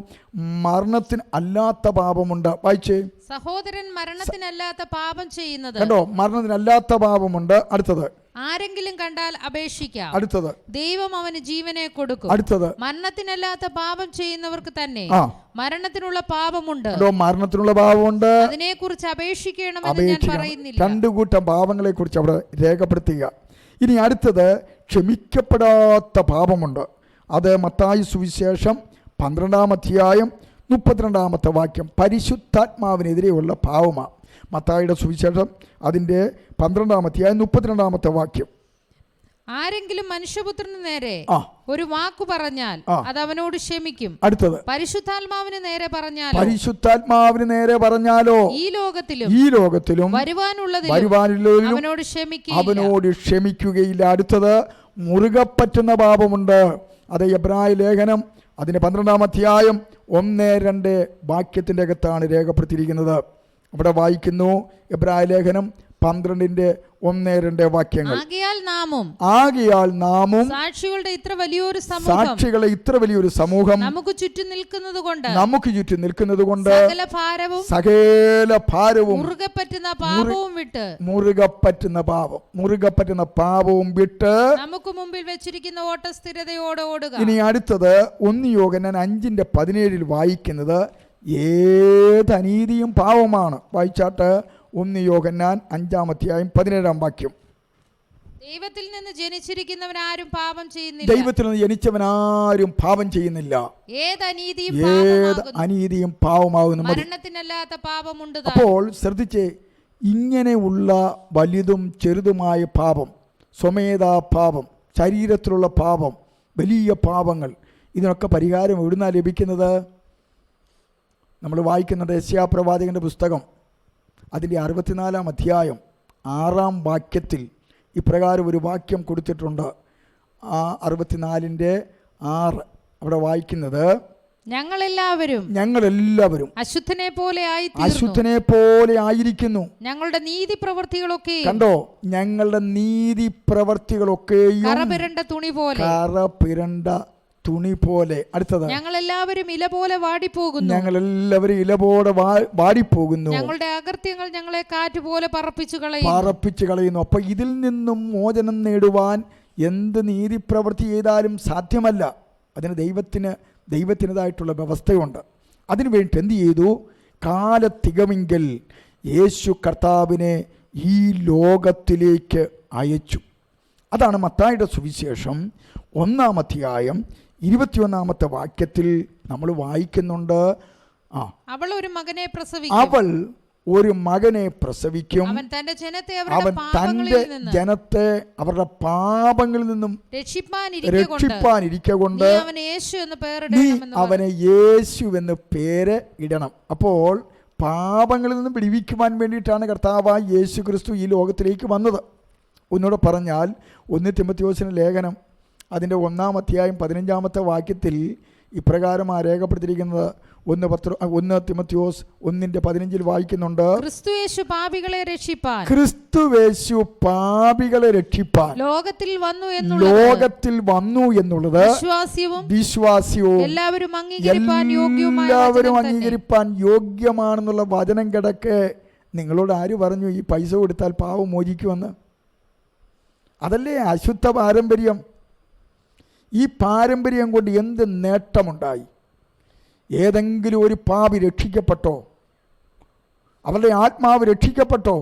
മരണത്തിന് അല്ലാത്ത പാപമുണ്ട്. വായിച്ചേ, സഹോദരൻ മരണത്തിനല്ലാത്ത പാപം ചെയ്യുന്നത്. കണ്ടോ, മരണത്തിനല്ലാത്ത പാപമുണ്ട്. അടുത്തത്, ആരെങ്കിലും കണ്ടാൽ അപേക്ഷിക്കാം. അടുത്തത്, ദൈവം അവന് ജീവനെ കൊടുക്കും. അടുത്തത്, മരണത്തിനല്ലാത്ത പാപം ചെയ്യുന്നവർക്ക് തന്നെ മരണത്തിനുള്ള പാപമുണ്ട്. മരണത്തിനുള്ള പാപമുണ്ട്, അതിനെക്കുറിച്ച് അപേക്ഷിക്കണമെന്ന് ഞാൻ പറയുന്നില്ല. 2 കൂട്ടം പാപങ്ങളെ കുറിച്ച് അവിടെ രേഖപ്പെടുത്തുക. ഇനി അടുത്തത്, ക്ഷമിക്കപ്പെടാത്ത പാപമുണ്ട്. അത് മത്തായി സുവിശേഷം 12-ാം അധ്യായം 32-ാമത്തെ വാക്യം, പരിശുദ്ധാത്മാവിനെതിരെയുള്ള പാപമാണ്. മത്തായിയുടെ സുവിശേഷം അതിൻ്റെ 12-ാം അധ്യായം 32-ാമത്തെ വാക്യം, ആരെങ്കിലും മനുഷ്യപുത്രന് നേരെ ഒരു വാക്കു പറഞ്ഞാൽ അത് അവനോട് ക്ഷമിക്കും. അടുത്തത്, പരിശുദ്ധാത്മാവിന് നേരെ പറഞ്ഞാലോ ഈ ലോകത്തിലും വരുവാനുള്ളതിലും അവനോട് ക്ഷമിക്കുകയില്ല. അടുത്തത്, മുറുകെ പറ്റുന്ന പാപമുണ്ട്. അത് എബ്രായ ലേഖനം അതിൻ്റെ 12-ാം അധ്യായം 1-2 വാക്യത്തിൻ്റെ അകത്താണ് രേഖപ്പെടുത്തിയിരിക്കുന്നത്. അവിടെ വായിക്കുന്നു, എബ്രായ ലേഖനം 12-ന്റെ 1-2 വാക്യങ്ങൾ, ആകയാൽ നാമും സാക്ഷികളെ ഇത്ര വലിയൊരു സമൂഹം നമുക്ക് ചുറ്റും നിൽക്കുന്നത് കൊണ്ട് സകല ഭാരവും മുറുകെ പറ്റുന്ന പാപവും വിട്ട് നമുക്ക് മുമ്പിൽ വെച്ചിരിക്കുന്ന ഓട്ട സ്ഥിരതയോടെ ഓടുക. ഇനി അടുത്തത് 1 യോഹന്നാൻ 5:17 വായിക്കുന്നത്, ഏത് അനീതിയും പാപമാണ്. വായിച്ചാട്ട് 1 യോഹന്നാൻ 5-ാം അധ്യായം 17-ാം വാക്യം, ദൈവത്തിൽ നിന്ന് ജനിച്ചവനാരും പാപം ചെയ്യുന്നില്ല. ഏത് അനീതിയും പാപമാകുന്നു. മരണത്തിനല്ലാത്ത പാപമുണ്ട്. അപ്പോൾ ശ്രദ്ധിച്ചേ, ഇങ്ങനെയുള്ള വലുതും ചെറുതുമായ പാപം, സ്വമേധാ പാപം, ശരീരത്തിലുള്ള പാപം, വലിയ പാപങ്ങൾ, ഇതിനൊക്കെ പരിഹാരം എവിടുന്നാണ് ലഭിക്കുന്നത്? നമ്മൾ വായിക്കുന്നത് യെശയ്യാ പ്രവാചകന്റെ പുസ്തകം അതിൻ്റെ 64-ാം അധ്യായം 6-ാം വാക്യത്തിൽ ഇപ്രകാരം ഒരു വാക്യം കൊടുത്തിട്ടുണ്ട്. ആ 64:6 അവിടെ വായിക്കുന്നത്, ഞങ്ങളെല്ലാവരും അശുദ്ധനെ പോലെ ആയിരിക്കുന്നു. ഞങ്ങളുടെ നീതി പ്രവൃത്തികളൊക്കെ കണ്ടോ, ഞങ്ങളുടെ നീതി പ്രവൃത്തികളൊക്കെയും കറപിരണ്ട തുണി പോലെ. അടുത്തത്, ഞങ്ങളെല്ലാവരും ഇല പോലെ വാടിപ്പോകുന്നു. ഞങ്ങളുടെ അകൃത്യങ്ങൾ ഞങ്ങളെ കാറ്റുപോലെ പറപ്പിച്ചു കളയുന്നു. അപ്പൊ ഇതിൽ നിന്നും മോചനം നേടുവാൻ എന്ത് നീതി പ്രവൃത്തി ചെയ്താലും സാധ്യമല്ല. അതിന് ദൈവത്തിൻ്റെതായിട്ടുള്ള വ്യവസ്ഥയുണ്ട്. അതിനു വേണ്ടി എന്ത് ചെയ്തു? കാലത്തികമെങ്കിൽ യേശു കർത്താവിനെ ഈ ലോകത്തിലേക്ക് അയച്ചു. അതാണ് മത്തായിയുടെ സുവിശേഷം 1-ാം അധ്യായം 21-ാമത്തെ വാക്യത്തിൽ നമ്മൾ വായിക്കുന്നുണ്ട്. അവൾ ഒരു മകനെ പ്രസവിക്കും. അവൻ തന്റെ ജനത്തെ അവരുടെ പാപങ്ങളിൽ നിന്നും രക്ഷിപ്പാനിരിക്കൊണ്ട് നീ അവനെ യേശു എന്ന് പേര് ഇടണം. അപ്പോൾ പാപങ്ങളിൽ നിന്നും വിടുവിക്കുവാൻ വേണ്ടിയിട്ടാണ് കർത്താവായ യേശു ക്രിസ്തു ഈ ലോകത്തിലേക്ക് വന്നത്. ഒന്നുകൂടെ പറഞ്ഞാൽ 1 തിമോഥെയോസിന്റെ ലേഖനം അതിൻ്റെ 1-ാം അധ്യായം 15-ാമത്തെ വാക്യത്തിൽ ഇപ്രകാരം രേഖപ്പെടുത്തിയിരിക്കുന്നത്. 1 തിമോഥെയോസ് 1:15 വായിക്കുന്നുണ്ട്, ക്രിസ്തുയേശു പാപികളെ രക്ഷിപ്പാൻ ലോകത്തിൽ വന്നു എന്നുള്ളത് വിശ്വാസ്യവും എല്ലാവരും അംഗീകരിപ്പാൻ യോഗ്യമാണെന്നുള്ള വചനം കിടക്കെ. നിങ്ങളോട് ആര് പറഞ്ഞു ഈ പൈസ കൊടുത്താൽ പാവം മോചിക്കുമെന്ന്? അതല്ലേ അശുദ്ധ പാരമ്പര്യം. ഈ പാരമ്പര്യം കൊണ്ട് എന്ത് നേട്ടമുണ്ടായി? ഏതെങ്കിലും ഒരു പാപി രക്ഷിക്കപ്പെട്ടോ? അവരുടെ ആത്മാവ് രക്ഷിക്കപ്പെട്ടോ?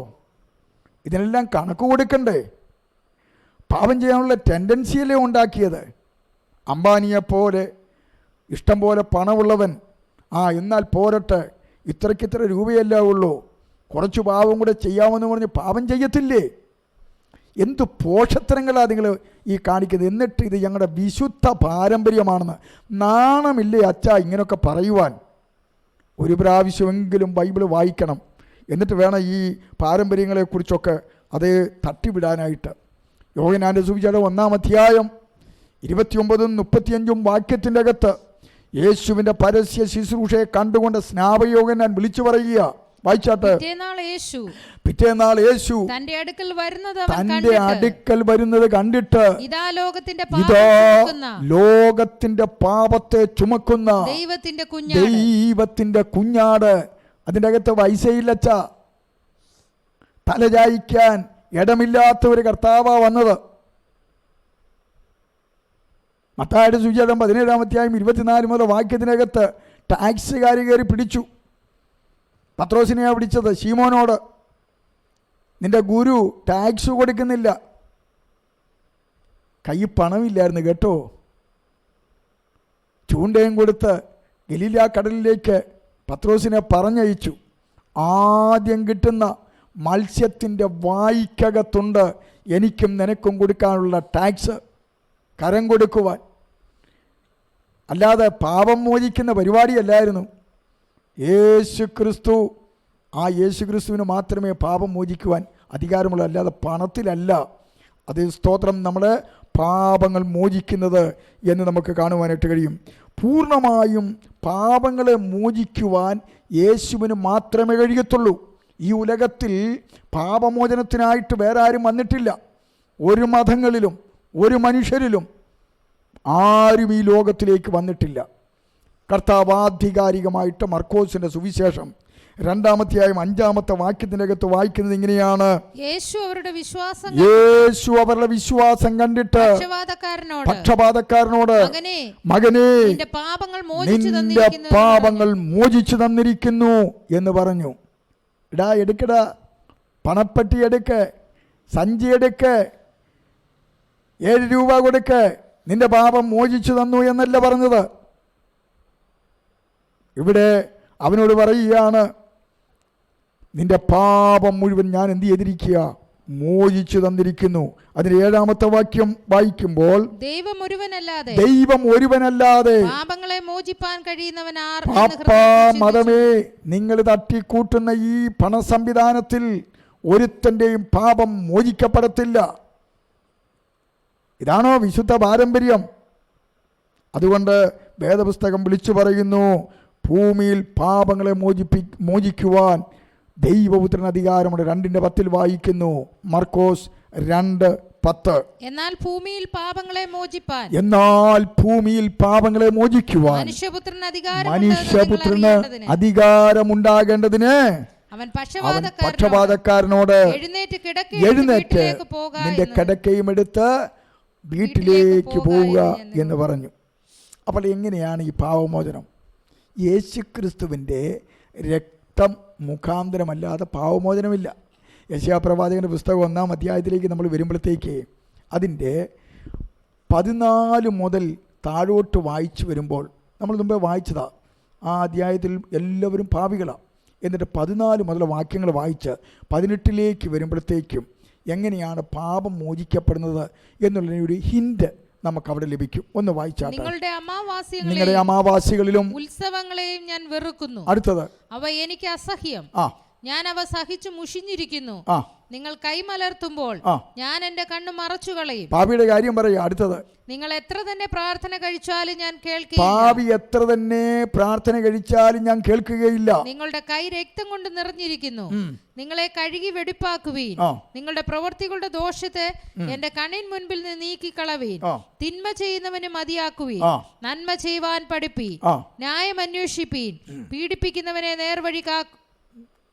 ഇതിനെല്ലാം കണക്ക് കൊടുക്കണ്ടേ? പാപം ചെയ്യാനുള്ള ടെൻഡൻസിയല്ലേ ഉണ്ടാക്കിയത്? അംബാനിയെപ്പോലെ ഇഷ്ടം പോലെ പണമുള്ളവൻ എന്നാൽ പോരട്ടെ, ഇത്ര രൂപയല്ലേ ഉള്ളൂ, കുറച്ച് പാപം കൂടെ ചെയ്യാമെന്ന് പറഞ്ഞ് പാപം ചെയ്യത്തില്ലേ? എന്ത് പോഷത്തരങ്ങളാണ് നിങ്ങൾ ഈ കാണിക്കുന്നത്? എന്നിട്ട് ഇത് ഞങ്ങളുടെ വിശുദ്ധ പാരമ്പര്യമാണെന്ന് നാണമില്ലേ അച്ഛാ ഇങ്ങനെയൊക്കെ പറയുവാൻ? ഒരു പ്രാവശ്യമെങ്കിലും ബൈബിൾ വായിക്കണം. എന്നിട്ട് വേണം ഈ പാരമ്പര്യങ്ങളെക്കുറിച്ചൊക്കെ അത് തട്ടിവിടാനായിട്ട്. യോഹന്നാന്റെ സുവിശേഷം 1-ാം അധ്യായം 29-35 വാക്യത്തിൻ്റെ അകത്ത് യേശുവിൻ്റെ പരസ്യ ശുശ്രൂഷയെ കണ്ടുകൊണ്ട് സ്നാപകയോഹന്നാൻ വിളിച്ചു പറയുക. വായിച്ചാട്ടെ. പിറ്റേന്നാൾ യേശു തന്റെ അടുക്കൽ വരുന്നത് കണ്ടിട്ട് ഇതാ ലോകത്തിന്റെ പാപത്തെ ചുമക്കുന്ന ദൈവത്തിന്റെ കുഞ്ഞാട്. അതിൻ്റെ അകത്ത് വൈസയില്ലച്ച തലചായിക്കാൻ ഇടമില്ലാത്ത ഒരു കർത്താവാ വന്നത്. മത്തായിയുടെ സുവിശേഷം 17-ാം അധ്യായം 24 മുതൽ വാക്യത്തിനകത്ത് ടാക്സുകാർ കയറി പിടിച്ചു. പത്രോസിനെയാണ് പിടിച്ചത്. ശീമോനോട്, നിന്റെ ഗുരു ടാക്സ് കൊടുക്കുന്നില്ല. കൈ പണമില്ലായിരുന്നു കേട്ടോ. ചൂണ്ടയും കൊടുത്ത് ഗലീല കടലിലേക്ക് പത്രോസിനെ പറഞ്ഞയച്ചു. ആദ്യം കിട്ടുന്ന മത്സ്യത്തിൻ്റെ വായ്ക്കകത്തുണ്ട് എനിക്കും നിനക്കും കൊടുക്കാനുള്ള ടാക്സ്, കരം കൊടുക്കുവാൻ. അല്ലാതെ പാപം മോചിക്കുന്ന പരിപാടിയല്ലായിരുന്നു. യേശുക്രിസ്തു, ആ യേശുക്രിസ്തുവിന് മാത്രമേ പാപം മോചിക്കുവാൻ അധികാരമുള്ളൂ, അല്ലാതെ പണത്തിലല്ല. അത് സ്തോത്രം നമ്മുടെ പാപങ്ങൾ മോചിക്കുന്നത് എന്ന് നമുക്ക് കാണുവാനായിട്ട് കഴിയും. പൂർണ്ണമായും പാപങ്ങളെ മോചിക്കുവാൻ യേശുവിന് മാത്രമേ കഴിയത്തുള്ളൂ. ഈ ഉലകത്തിൽ പാപമോചനത്തിനായിട്ട് വേറെ ആരും വന്നിട്ടില്ല. ഒരു മതങ്ങളിലും ഒരു മനുഷ്യരിലും ആരും ഈ ലോകത്തിലേക്ക് വന്നിട്ടില്ല. കർത്താവ് ആധികാരികമായിട്ട് മർക്കോസിന്റെ സുവിശേഷം 2-ാം അധ്യായം 5-ാമത്തെ വാക്യത്തിൻ്റെ അകത്ത് വായിക്കുന്നത് ഇങ്ങനെയാണ്. യേശു അവരുടെ വിശ്വാസം കണ്ടിട്ട് പക്ഷപാതക്കാരനോട്, മകനേ നിന്റെ പാപങ്ങൾ മോചിച്ചു തന്നിരിക്കുന്നു എന്ന് പറഞ്ഞു. എടുക്കടാ, പണപ്പെട്ടി എടുക്ക്, സഞ്ചി എടുക്ക്, 7 രൂപ കൊടുക്ക്, നിന്റെ പാപം മോചിച്ചു തന്നു എന്നല്ല പറഞ്ഞത്. ഇവിടെ അവനോട് പറയുകയാണ്, നിന്റെ പാപം മുഴുവൻ ഞാൻ എന്ത് ചെയ്തിരിക്കുക? മോചിച്ചു തന്നിരിക്കുന്നു. അതിന് 7-ാമത്തെ വാക്യം വായിക്കുമ്പോൾ, ദൈവം ഒരുവനല്ലാതെ പാപങ്ങളെ മോചിപ്പാൻ കഴിയുന്നവൻ ആർ? മതമേ, നിങ്ങൾ തട്ടിക്കൂട്ടുന്ന ഈ പണസംവിധാനത്തിൽ ഒരുത്തൻ്റെയും പാപം മോചിക്കപ്പെടത്തില്ല. ഇതാണോ വിശുദ്ധ പാരമ്പര്യം? അതുകൊണ്ട് വേദപുസ്തകം വിളിച്ചു പറയുന്നു, ഭൂമിയിൽ പാപങ്ങളെ മോചിക്കുവാൻ ദൈവപുത്രന് അധികാരമുണ്ട്. 2:10 വായിക്കുന്നു, മർക്കോസ് 2:10. എന്നാൽ ഭൂമിയിൽ പാപങ്ങളെ മോചിക്കുവാൻ മനുഷ്യപുത്രന് അധികാരമുണ്ടാകേണ്ടതിന് അവൻ പക്ഷപാതക്കാരനോട് എഴുന്നേറ്റ് നിന്റെ കിടക്കയും എടുത്ത് വീട്ടിലേക്ക് പോവുക എന്ന് പറഞ്ഞു. അപ്പോൾ എങ്ങനെയാണ് ഈ പാപമോചനം? യേശുക്രിസ്തുവിൻ്റെ രക്തം മുഖാന്തരമല്ലാതെ പാപമോചനമില്ല. യെശയ്യാപ്രവാചകൻ്റെ പുസ്തകം 1-ാം അധ്യായത്തിലേക്ക് നമ്മൾ വരുമ്പോഴത്തേക്ക് അതിൻ്റെ 14 മുതൽ താഴോട്ട് വായിച്ചു വരുമ്പോൾ, നമ്മൾ മുമ്പേ വായിച്ചതാ ആ അധ്യായത്തിൽ എല്ലാവരും പാപികളാണ്. എന്നിട്ട് 14 മുതൽ വാക്യങ്ങൾ വായിച്ച് 18ലേക്ക് വരുമ്പോഴത്തേക്കും എങ്ങനെയാണ് പാപം മോചിക്കപ്പെടുന്നത് എന്നുള്ളൊരു ഹിൻഡ് നമുക്കവിടെ ലഭിക്കും. ഒന്ന് വായിച്ചാട്ടെ. നിങ്ങളുടെ അമാവാസികളിലും ഉത്സവങ്ങളെയും ഞാൻ വെറുക്കുന്നു. അടുത്തത്, അവ എനിക്ക് അസഹ്യം. ഞാൻ അവ സഹിച്ചു മുഷിഞ്ഞിരിക്കുന്നു. നിങ്ങൾ കൈമലർത്തുമ്പോൾ ഞാൻ എന്റെ കണ്ണ് മറച്ചു കളയും. പാപിയുടെ കാര്യം പറയാ. അടുത്തത്, നിങ്ങൾ എത്ര തന്നെ പ്രാർത്ഥന കഴിച്ചാലും ഞാൻ കേൾക്കുകയില്ല. പാപി എത്ര തന്നെ പ്രാർത്ഥന കഴിച്ചാലും ഞാൻ കേൾക്കുകയില്ല. നിങ്ങളുടെ കൈ രക്തം കൊണ്ട് നിറഞ്ഞിരിക്കുന്നു. നിങ്ങളെ കഴുകി വെടിപ്പാക്കുവീൻ. നിങ്ങളുടെ പ്രവൃത്തികളുടെ ദോഷത്തെ എന്റെ കണ്ണിൻ മുൻപിൽ നിന്ന് നീക്കിക്കളവീൻ. തിന്മ ചെയ്യുന്നവന് മതിയാക്കുവീൻ. നന്മ ചെയ്യുവാൻ പഠിപ്പീൻ. ന്യായം അന്വേഷിപ്പീൻ. പീഡിപ്പിക്കുന്നവനെ നേർവഴി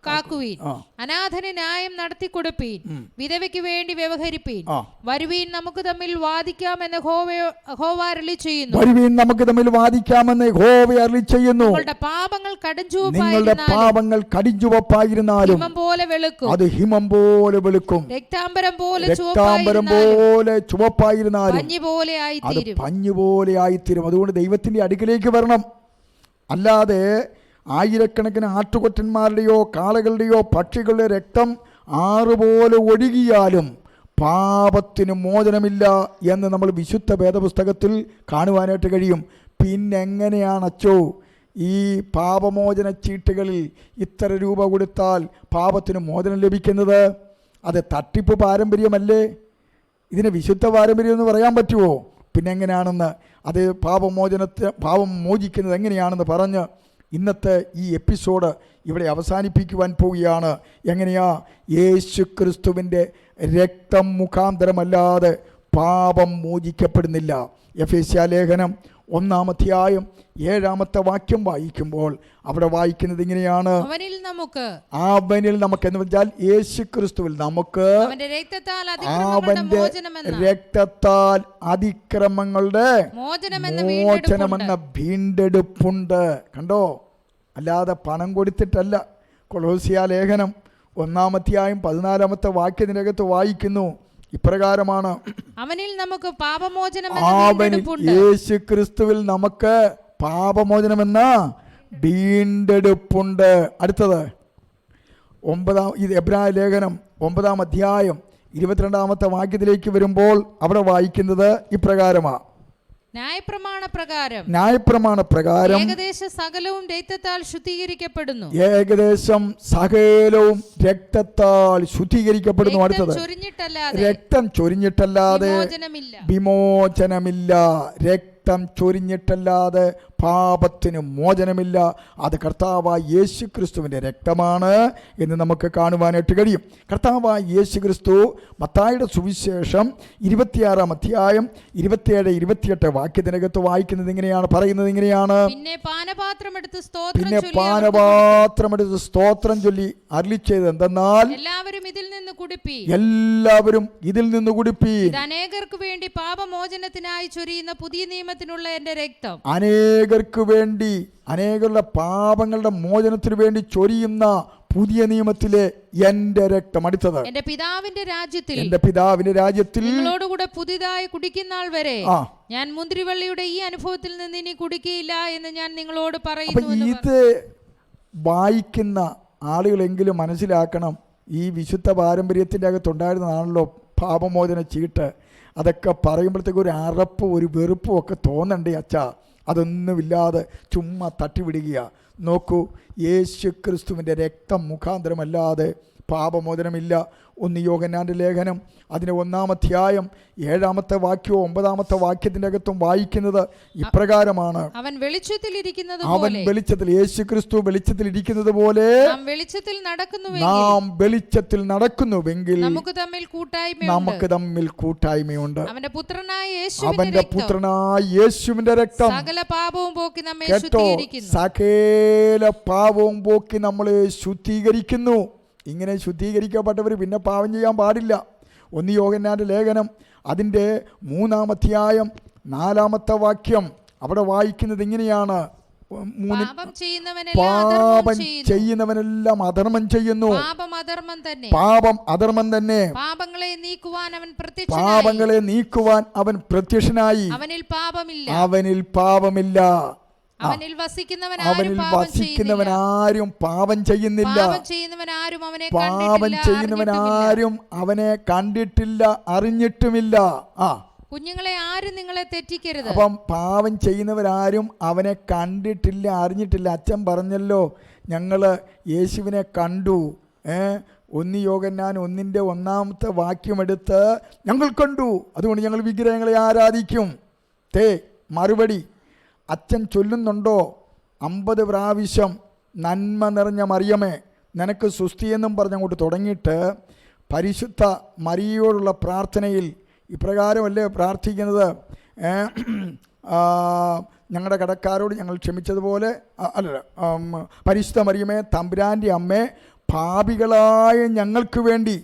കാക്കുവീൻ. അനാഥന് ന്യായം നടത്തി കൊടുപ്പീൻ. വിധവയ്ക്ക് വേണ്ടി വ്യവഹരിപ്പീൻ. വരുവീൻ നമുക്ക് തമ്മിൽ വാദിക്കാമെന്ന് യഹോവ അരുളി ചെയ്യുന്നു. നിങ്ങളുടെ പാപങ്ങൾ കടുഞ്ചുവപ്പായിരുന്നാലും അത് ഹിമം പോലെ വെളുക്കും. രക്താംബരം പോലെ ചുവപ്പായിരുന്നാലും പഞ്ഞു പോലെ ആയിത്തീരും. അതുകൊണ്ട് ദൈവത്തിന്റെ അടുക്കിലേക്ക് വരണം. അല്ലാതെ ആയിരക്കണക്കിന് ആട്ടുകൊറ്റന്മാരുടെയോ കാളകളുടെയോ പക്ഷികളുടെ രക്തം ആറുപോലെ ഒഴുകിയാലും പാപത്തിന് മോചനമില്ല എന്ന് നമ്മൾ വിശുദ്ധ വേദപുസ്തകത്തിൽ കാണുവാനായിട്ട് കഴിയും. പിന്നെങ്ങനെയാണച്ചോ ഈ പാപമോചന ചീട്ടുകളിൽ ഇത്ര രൂപ കൊടുത്താൽ പാപത്തിന് മോചനം ലഭിക്കുന്നത്? അത് തട്ടിപ്പ് പാരമ്പര്യമല്ലേ? ഇതിന് വിശുദ്ധ പാരമ്പര്യം എന്ന് പറയാൻ പറ്റുമോ? പിന്നെങ്ങനെയാണെന്ന് അത് പാപം മോചിക്കുന്നത് എങ്ങനെയാണെന്ന് പറഞ്ഞ് ഇന്നത്തെ ഈ എപ്പിസോഡ് ഇവിടെ അവസാനിപ്പിക്കുവാൻ പോവുകയാണ്. എങ്ങനെയാ? യേശു ക്രിസ്തുവിൻ്റെ രക്തം മുഖാന്തരമല്ലാതെ പാപം മോചിക്കപ്പെടുന്നില്ല. എഫേസ്യ ലേഖനം 1-ാം അധ്യായം 7-ാമത്തെ വാക്യം വായിക്കുമ്പോൾ അവിടെ വായിക്കുന്നത് ഇങ്ങനെയാണ്, അവനിൽ നമുക്ക് എന്ന് വെച്ചാൽ യേശു ക്രിസ്തുവിൽ നമുക്ക് അവന്റെ രക്തത്താൽ അതിക്രമങ്ങളുടെ മോചനമെന്ന വീണ്ടെടുപ്പുണ്ട്. കണ്ടോ? അല്ലാതെ പണം കൊടുത്തിട്ടല്ല. കൊലോസ്യ ലേഖനം 1-ാം അധ്യായം 14-ാമത്തെ വാക്യത്തിനകത്ത് വായിക്കുന്നു ഇപ്രകാരമാണ്, അവനിൽ നമുക്ക് യേശു ക്രിസ്തുവിൽ നമുക്ക് പാപമോചനമെന്ന വീണ്ടെടുപ്പുണ്ട്. അടുത്തത് എബ്രായ ലേഖനം 9-ാം അധ്യായം 22-ാമത്തെ വാക്യത്തിലേക്ക് വരുമ്പോൾ അവിടെ വായിക്കുന്നത് ഇപ്രകാരമാണ്, ന്യായപ്രമാണപ്രകാരം ഏകദേശം സകലവും രക്തത്താൽ ശുദ്ധീകരിക്കപ്പെടുന്നു. അടുത്തത്, രക്തം ചൊരിഞ്ഞിട്ടല്ലാതെ വിമോചനമില്ല. രക്തം ചൊരിഞ്ഞിട്ടല്ലാതെ പാപത്തിന് മോചനമില്ല. അത് കർത്താവായ യേശു ക്രിസ്തുവിൻ്റെ രക്തമാണ് എന്ന് നമുക്ക് കാണുവാനായിട്ട് കഴിയും. കർത്താവായ യേശു ക്രിസ്തു മത്തായിയുടെ സുവിശേഷം 26-ാം അധ്യായം 27-28 വാക്യത്തിനകത്ത് വായിക്കുന്നത് ഇങ്ങനെയാണ്, പറയുന്നത് ഇങ്ങനെയാണ്, പിന്നെ പാനപാത്രമെടുത്ത് സ്തോത്രം ചൊല്ലി അരുളിച്ചെയ്തത് എന്തെന്നാൽ, എല്ലാവരും ഇതിൽ നിന്ന് കുടിപ്പി. അനേകർക്ക് വേണ്ടി പാപമോചനത്തിനായി ചൊരിയുന്ന പുതിയ നിയമത്തിനുള്ള എന്റെ രക്തം. അനേകരുടെ പാപങ്ങളുടെ മോചനത്തിനു വേണ്ടി ചൊരിയുന്ന പുതിയ നിയമത്തിലെ എന്റെ രക്തം. അടുത്തത്, എന്റെ പിതാവിന്റെ രാജ്യത്തിൽ നിങ്ങളോടുകൂടെ പുതിയതായി കുടിക്കുന്നാൾ വരെ ഞാൻ മുന്തിരിവള്ളിയുടെ ഈ അനുഭവത്തിൽ നിന്ന് ഇനി കുടിക്കുകയില്ല എന്ന് ഞാൻ നിങ്ങളോട് പറയുന്നു. ഇത് വായിക്കുന്ന ആളുകളെങ്കിലും മനസ്സിലാക്കണം, ഈ വിശുദ്ധ പാരമ്പര്യത്തിൻ്റെ അകത്തുണ്ടായിരുന്നതാണല്ലോ പാപമോചന ചീട്ട്. അതൊക്കെ പറയുമ്പോഴത്തേക്ക് ഒരു അറപ്പും ഒരു വെറുപ്പും ഒക്കെ തോന്നണ്ടേ അച്ഛാ? അതൊന്നുമില്ലാതെ ചുമ്മാ തട്ടിവിടുക. നോക്കൂ, യേശു ക്രിസ്തുവിൻ്റെ രക്തം മുഖാന്തരമല്ലാതെ പാപമോചനമില്ല. 1 യോഹന്നാൻ്റെ ലേഖനം അതിൻ്റെ 1-ാം അധ്യായം 7-ാമത്തെ വാക്യവും 9-ാമത്തെ വാക്യത്തിൻ്റെ അകത്തും വായിക്കുന്നത് ഇപ്രകാരമാണ്: അവൻ വെളിച്ചത്തിൽ യേശു ക്രിസ്തു വെളിച്ചത്തിൽ ഇരിക്കുന്നത് പോലെ നാം വെളിച്ചത്തിൽ നടക്കുന്നുവെങ്കിൽ നമുക്ക് തമ്മിൽ കൂട്ടായ്മയുണ്ട്. അവന്റെ പുത്രനായ യേശുവിന്റെ രക്തം സകല പാപവും പോക്കി നമ്മളെ ശുദ്ധീകരിക്കുന്നു. ഇങ്ങനെ ശുദ്ധീകരിക്കപ്പെട്ടവർ പിന്നെ പാപം ചെയ്യാൻ പാടില്ല. 1 യോഹന്നാൻ്റെ ലേഖനം അതിൻ്റെ 3-ാം അധ്യായം 4-ാമത്തെ വാക്യം അവിടെ വായിക്കുന്നത് ഇങ്ങനെയാണ്: പാപം ചെയ്യുന്നവനെല്ലാം അധർമ്മം ചെയ്യുന്നു. പാപം അധർമ്മം തന്നെ. പാപങ്ങളെ നീക്കുവാൻ അവൻ പ്രത്യക്ഷനായി. അവനിൽ പാപമില്ല. അവനിൽ വസിക്കുന്നവനാരും പാപം ചെയ്യുന്നില്ല. പാപം ചെയ്യുന്നവനാരും അവനെ കണ്ടിട്ടില്ല, അറിഞ്ഞിട്ടുമില്ല. കുഞ്ഞുങ്ങളെ ആരും നിങ്ങളെ തെറ്റിക്കരുത്. അപ്പം പാപം ചെയ്യുന്നവരാരും അവനെ കണ്ടിട്ടില്ല, അറിഞ്ഞിട്ടില്ല. അച്ഛൻ പറഞ്ഞല്ലോ, ഞങ്ങൾ യേശുവിനെ കണ്ടു. 1 യോഹന്നാൻ 1-ന്റെ 1-ാമത്തെ വാക്യമെടുത്ത് ഞങ്ങൾ കണ്ടു, അതുകൊണ്ട് ഞങ്ങൾ വിഗ്രഹങ്ങളെ ആരാധിക്കും. മറുപടി അച്ഛൻ ചൊല്ലുന്നുണ്ടോ? 50 പ്രാവശ്യം നന്മ നിറഞ്ഞ മറിയമേ നിനക്ക് സുസ്തിയെന്നും പറഞ്ഞങ്ങോട്ട് തുടങ്ങിയിട്ട് പരിശുദ്ധ മറിയയോടുള്ള പ്രാർത്ഥനയിൽ ഇപ്രകാരമല്ലേ പ്രാർത്ഥിക്കുന്നത്: ഞങ്ങളുടെ കടക്കാരോട് ഞങ്ങൾ ക്ഷമിച്ചതുപോലെ, പരിശുദ്ധ മറിയമേ തമ്പുരാൻ്റെ അമ്മേ, പാപികളായ ഞങ്ങൾക്ക് വേണ്ടി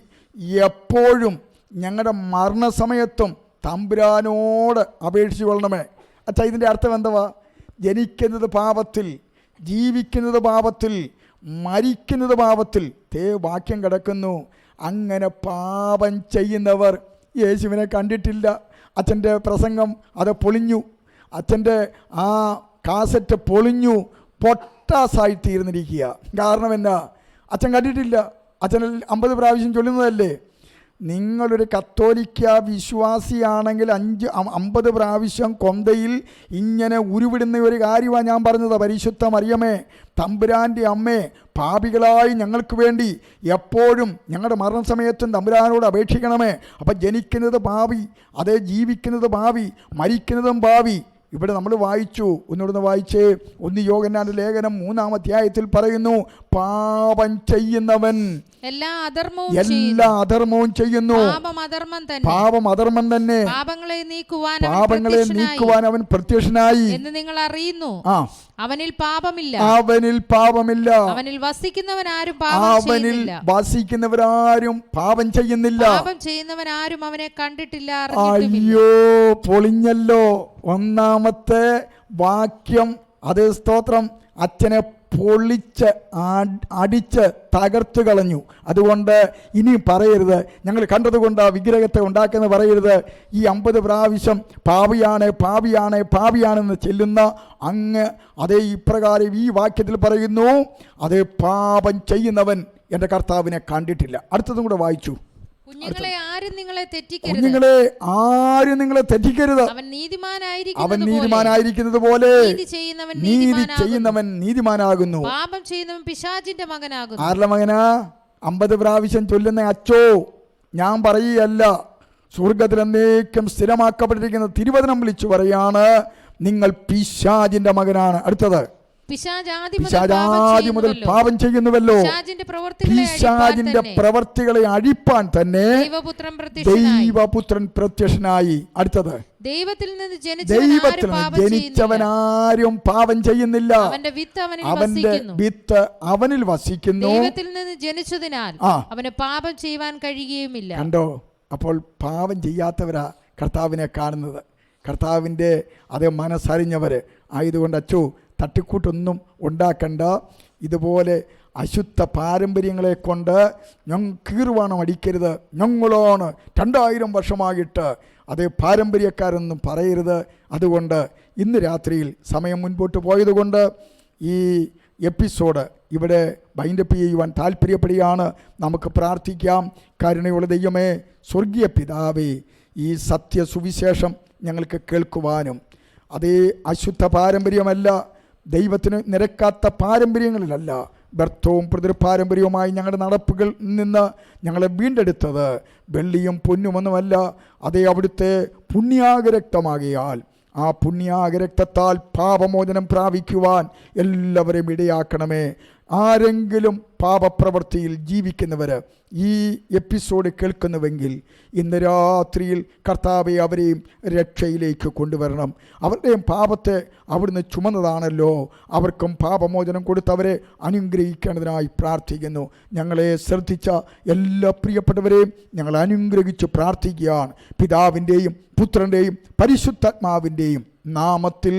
എപ്പോഴും ഞങ്ങളുടെ മരണസമയത്തും തമ്പുരാനോട് അപേക്ഷിച്ചു കൊള്ളണമേ. അച്ഛാ, ഇതിൻ്റെ അർത്ഥം എന്തുവാ? ജനിക്കുന്നത് പാപത്തിൽ, ജീവിക്കുന്നത് പാപത്തിൽ, മരിക്കുന്നത് പാപത്തിൽ. വാക്യം കിടക്കുന്നു. അങ്ങനെ പാപം ചെയ്യുന്നവർ യേശുവിനെ കണ്ടിട്ടില്ല. അച്ഛൻ്റെ പ്രസംഗം അത് പൊളിഞ്ഞു, അച്ഛൻ്റെ ആ കാസറ്റ് പൊളിഞ്ഞു, പൊട്ടാസായിത്തീർന്നിരിക്കുക. കാരണം എന്നാ? അച്ഛൻ കണ്ടിട്ടില്ല. അച്ഛൻ 50 പ്രാവശ്യം ചൊല്ലുന്നതല്ലേ. നിങ്ങളൊരു കത്തോലിക്ക വിശ്വാസിയാണെങ്കിൽ 50 പ്രാവശ്യം കൊന്തയിൽ ഇങ്ങനെ ഉരുവിടുന്ന ഒരു കാര്യമാണ് ഞാൻ പറഞ്ഞത്. പരിശുദ്ധ മറിയമേ തമ്പുരാൻ്റെ അമ്മേ, പാപികളായി ഞങ്ങൾക്ക് വേണ്ടി എപ്പോഴും ഞങ്ങളുടെ മരണസമയത്തും തമ്പുരാനോട് അപേക്ഷിക്കണമേ. അപ്പം ജനിക്കുന്നത് പാപി, അതേ ജീവിക്കുന്നത് പാപി, മരിക്കുന്നതും പാപി. ഇവിടെ നമ്മൾ വായിച്ചു, ഒന്നുകൂടെ വായിച്ചേ. 1 യോഹന്നാന്റെ ലേഖനം 3-ാം അധ്യായത്തിൽ പറയുന്നു, പാപം ചെയ്യുന്നവൻ എല്ലാ അധർമ്മവും ചെയ്യുന്നു. പാപം അധർമ്മം തന്നെ. പാപങ്ങളെ നീക്കുവാൻ അവൻ പ്രത്യക്ഷനായി എന്ന് നിങ്ങൾ അറിയുന്നു. അവനിൽ പാപമില്ല. അവനിൽ വസിക്കുന്നവരാരും പാപം ചെയ്യുന്നില്ല. ചെയ്യുന്നവനാരും അവനെ കണ്ടിട്ടില്ല. അയ്യോ, പൊളിഞ്ഞല്ലോ. 1-ാമത്തെ വാക്യം, അതേ സ്തോത്രം, അച്ഛനെ പൊളിച്ച് അടിച്ച് തകർത്തു കളഞ്ഞു. അതുകൊണ്ട് ഇനി പറയരുത് ഞങ്ങൾ കണ്ടതുകൊണ്ട് ആ വിഗ്രഹത്തെ ഉണ്ടാക്കുന്ന പറയരുത്. ഈ 50 പ്രാവശ്യം പാപിയാണെന്ന് ചെല്ലുന്ന അങ്ങ് അതേ ഇപ്രകാരം ഈ വാക്യത്തിൽ പറയുന്നു, അതേ പാപം ചെയ്യുന്നവൻ എൻ്റെ കർത്താവിനെ കണ്ടിട്ടില്ല. അടുത്തതും കൂടെ വായിച്ചു. കുഞ്ഞുങ്ങളെ ആരും നിങ്ങളെ തെറ്റിക്കരുത്. അവൻ നീതിമാനായിരിക്കുന്നത് പോലെ നീതി ചെയ്യുന്നവൻ നീതിമാനാകുന്നു. പാപം ചെയ്യുന്നവൻ പിശാചിന്റെ മകനാകുന്നു. ആരുടെ മകനാ? 50 പ്രാവശ്യം ചൊല്ലുന്ന അച്ചോ, ഞാൻ പറയുകയല്ല. സ്വർഗത്തിൽ എന്നേക്കും സ്ഥിരമാക്കപ്പെട്ടിരിക്കുന്ന തിരുവചനം വിളിച്ചു പറയാണ്, നിങ്ങൾ പിശാചിന്റെ മകനാണ്. അടുത്തത്, പിശാചാദി മുതൽ പാപം ചെയ്യുന്നുവല്ലോ. പിശാചിന്റെ പ്രവർത്തികളെ അഴിപ്പാൻ തന്നെ ദൈവപുത്രൻ പ്രത്യക്ഷനായി. അടുത്തത്, ദൈവത്തിൽ നിന്ന് ജനിച്ചവനാരും പാപം ചെയ്യുന്നില്ല. അവന്റെ വിത്ത് അവനിൽ വസിക്കുന്നു. ദൈവത്തിൽ നിന്ന് ജനിച്ചതിനാൽ അവന് പാപം ചെയ്യുവാൻ കഴിയുകയുമില്ല. കണ്ടോ? അപ്പോൾ പാപം ചെയ്യാത്തവരാ കർത്താവിനെ കാണുന്നത്. കർത്താവിൻ്റെ അതേ മനസ്സറിഞ്ഞവര് ആയതുകൊണ്ട് അച്ചോ, തട്ടിക്കൂട്ടൊന്നും ഉണ്ടാക്കണ്ട. ഇതുപോലെ അശുദ്ധ പാരമ്പര്യങ്ങളെ കൊണ്ട് കീറുവാണം അടിക്കരുത്. ഞങ്ങളാണ് 2000 വർഷമായിട്ട് അതേ പാരമ്പര്യക്കാരെന്നും പറയരുത്. അതുകൊണ്ട് ഇന്ന് രാത്രിയിൽ സമയം മുൻപോട്ട് പോയതുകൊണ്ട് ഈ എപ്പിസോഡ് ഇവിടെ വൈൻഡപ്പ് ചെയ്യുവാൻ താല്പര്യപ്പെടുകയാണ്. നമുക്ക് പ്രാർത്ഥിക്കാം. കരുണയുള്ള ദൈവമേ, സ്വർഗീയ പിതാവേ, ഈ സത്യസുവിശേഷം ഞങ്ങൾക്ക് കേൾക്കുവാനും അതേ അശുദ്ധ പാരമ്പര്യമല്ല, ദൈവത്തിന് നിരക്കാത്ത പാരമ്പര്യങ്ങളിലല്ല, വ്യർത്ഥവും പിതൃപാരമ്പര്യവുമായി ഞങ്ങളുടെ നടപ്പുകളിൽ നിന്ന് ഞങ്ങളെ വീണ്ടെടുത്തത് വെള്ളിയും പൊന്നുമൊന്നുമല്ല, അതേ അവിടുത്തെ പുണ്യാഗരക്തമാകിയാൽ ആ പുണ്യാഗരക്തത്താൽ പാപമോചനം പ്രാപിക്കുവാൻ എല്ലാവരെയും ഇടയാക്കണമേ. ആരെങ്കിലും പാപപ്രവൃത്തിയിൽ ജീവിക്കുന്നവർ ഈ എപ്പിസോഡ് കേൾക്കുന്നുവെങ്കിൽ ഇന്ന് രാത്രിയിൽ കർത്താവെ അവരെയും രക്ഷയിലേക്ക് കൊണ്ടുവരണം. അവരുടെയും പാപത്തെ അവിടുന്ന് ചുമന്നതാണല്ലോ. അവർക്കും പാപമോചനം കൊടുത്തവരെ അനുഗ്രഹിക്കേണ്ടതിനായി പ്രാർത്ഥിക്കുന്നു. ഞങ്ങളെ ശ്രദ്ധിച്ച എല്ലാ പ്രിയപ്പെട്ടവരെയും ഞങ്ങൾ അനുഗ്രഹിച്ച് പ്രാർത്ഥിക്കുകയാണ്. പിതാവിൻ്റെയും പുത്രൻ്റെയും പരിശുദ്ധാത്മാവിൻ്റെയും നാമത്തിൽ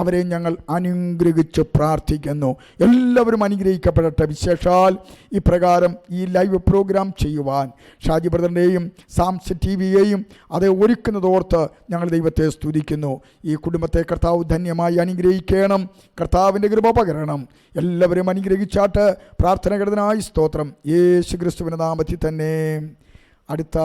അവരെ ഞങ്ങൾ അനുഗ്രഹിച്ച് പ്രാർത്ഥിക്കുന്നു. എല്ലാവരും അനുഗ്രഹിക്കപ്പെടട്ടെ. വിശേഷാൽ ഇപ്രകാരം ഈ ലൈവ് പ്രോഗ്രാം ചെയ്യുവാൻ ഷാജി ബ്രദറിൻ്റെയും സാംസ് TV-യെയും അത് ഒരുക്കുന്നതോർത്ത് ഞങ്ങൾ ദൈവത്തെ സ്തുതിക്കുന്നു. ഈ കുടുംബത്തെ കർത്താവ് ധന്യമായി അനുഗ്രഹിക്കണം. കർത്താവിൻ്റെ കൃപ പകരണം. എല്ലാവരും അനുഗ്രഹിച്ചാട്ട് പ്രാർത്ഥന കേട്ടതിനായി സ്തോത്രം. യേശു ക്രിസ്തുവിൻ്റെ നാമത്തിൽ തന്നെ. അടുത്ത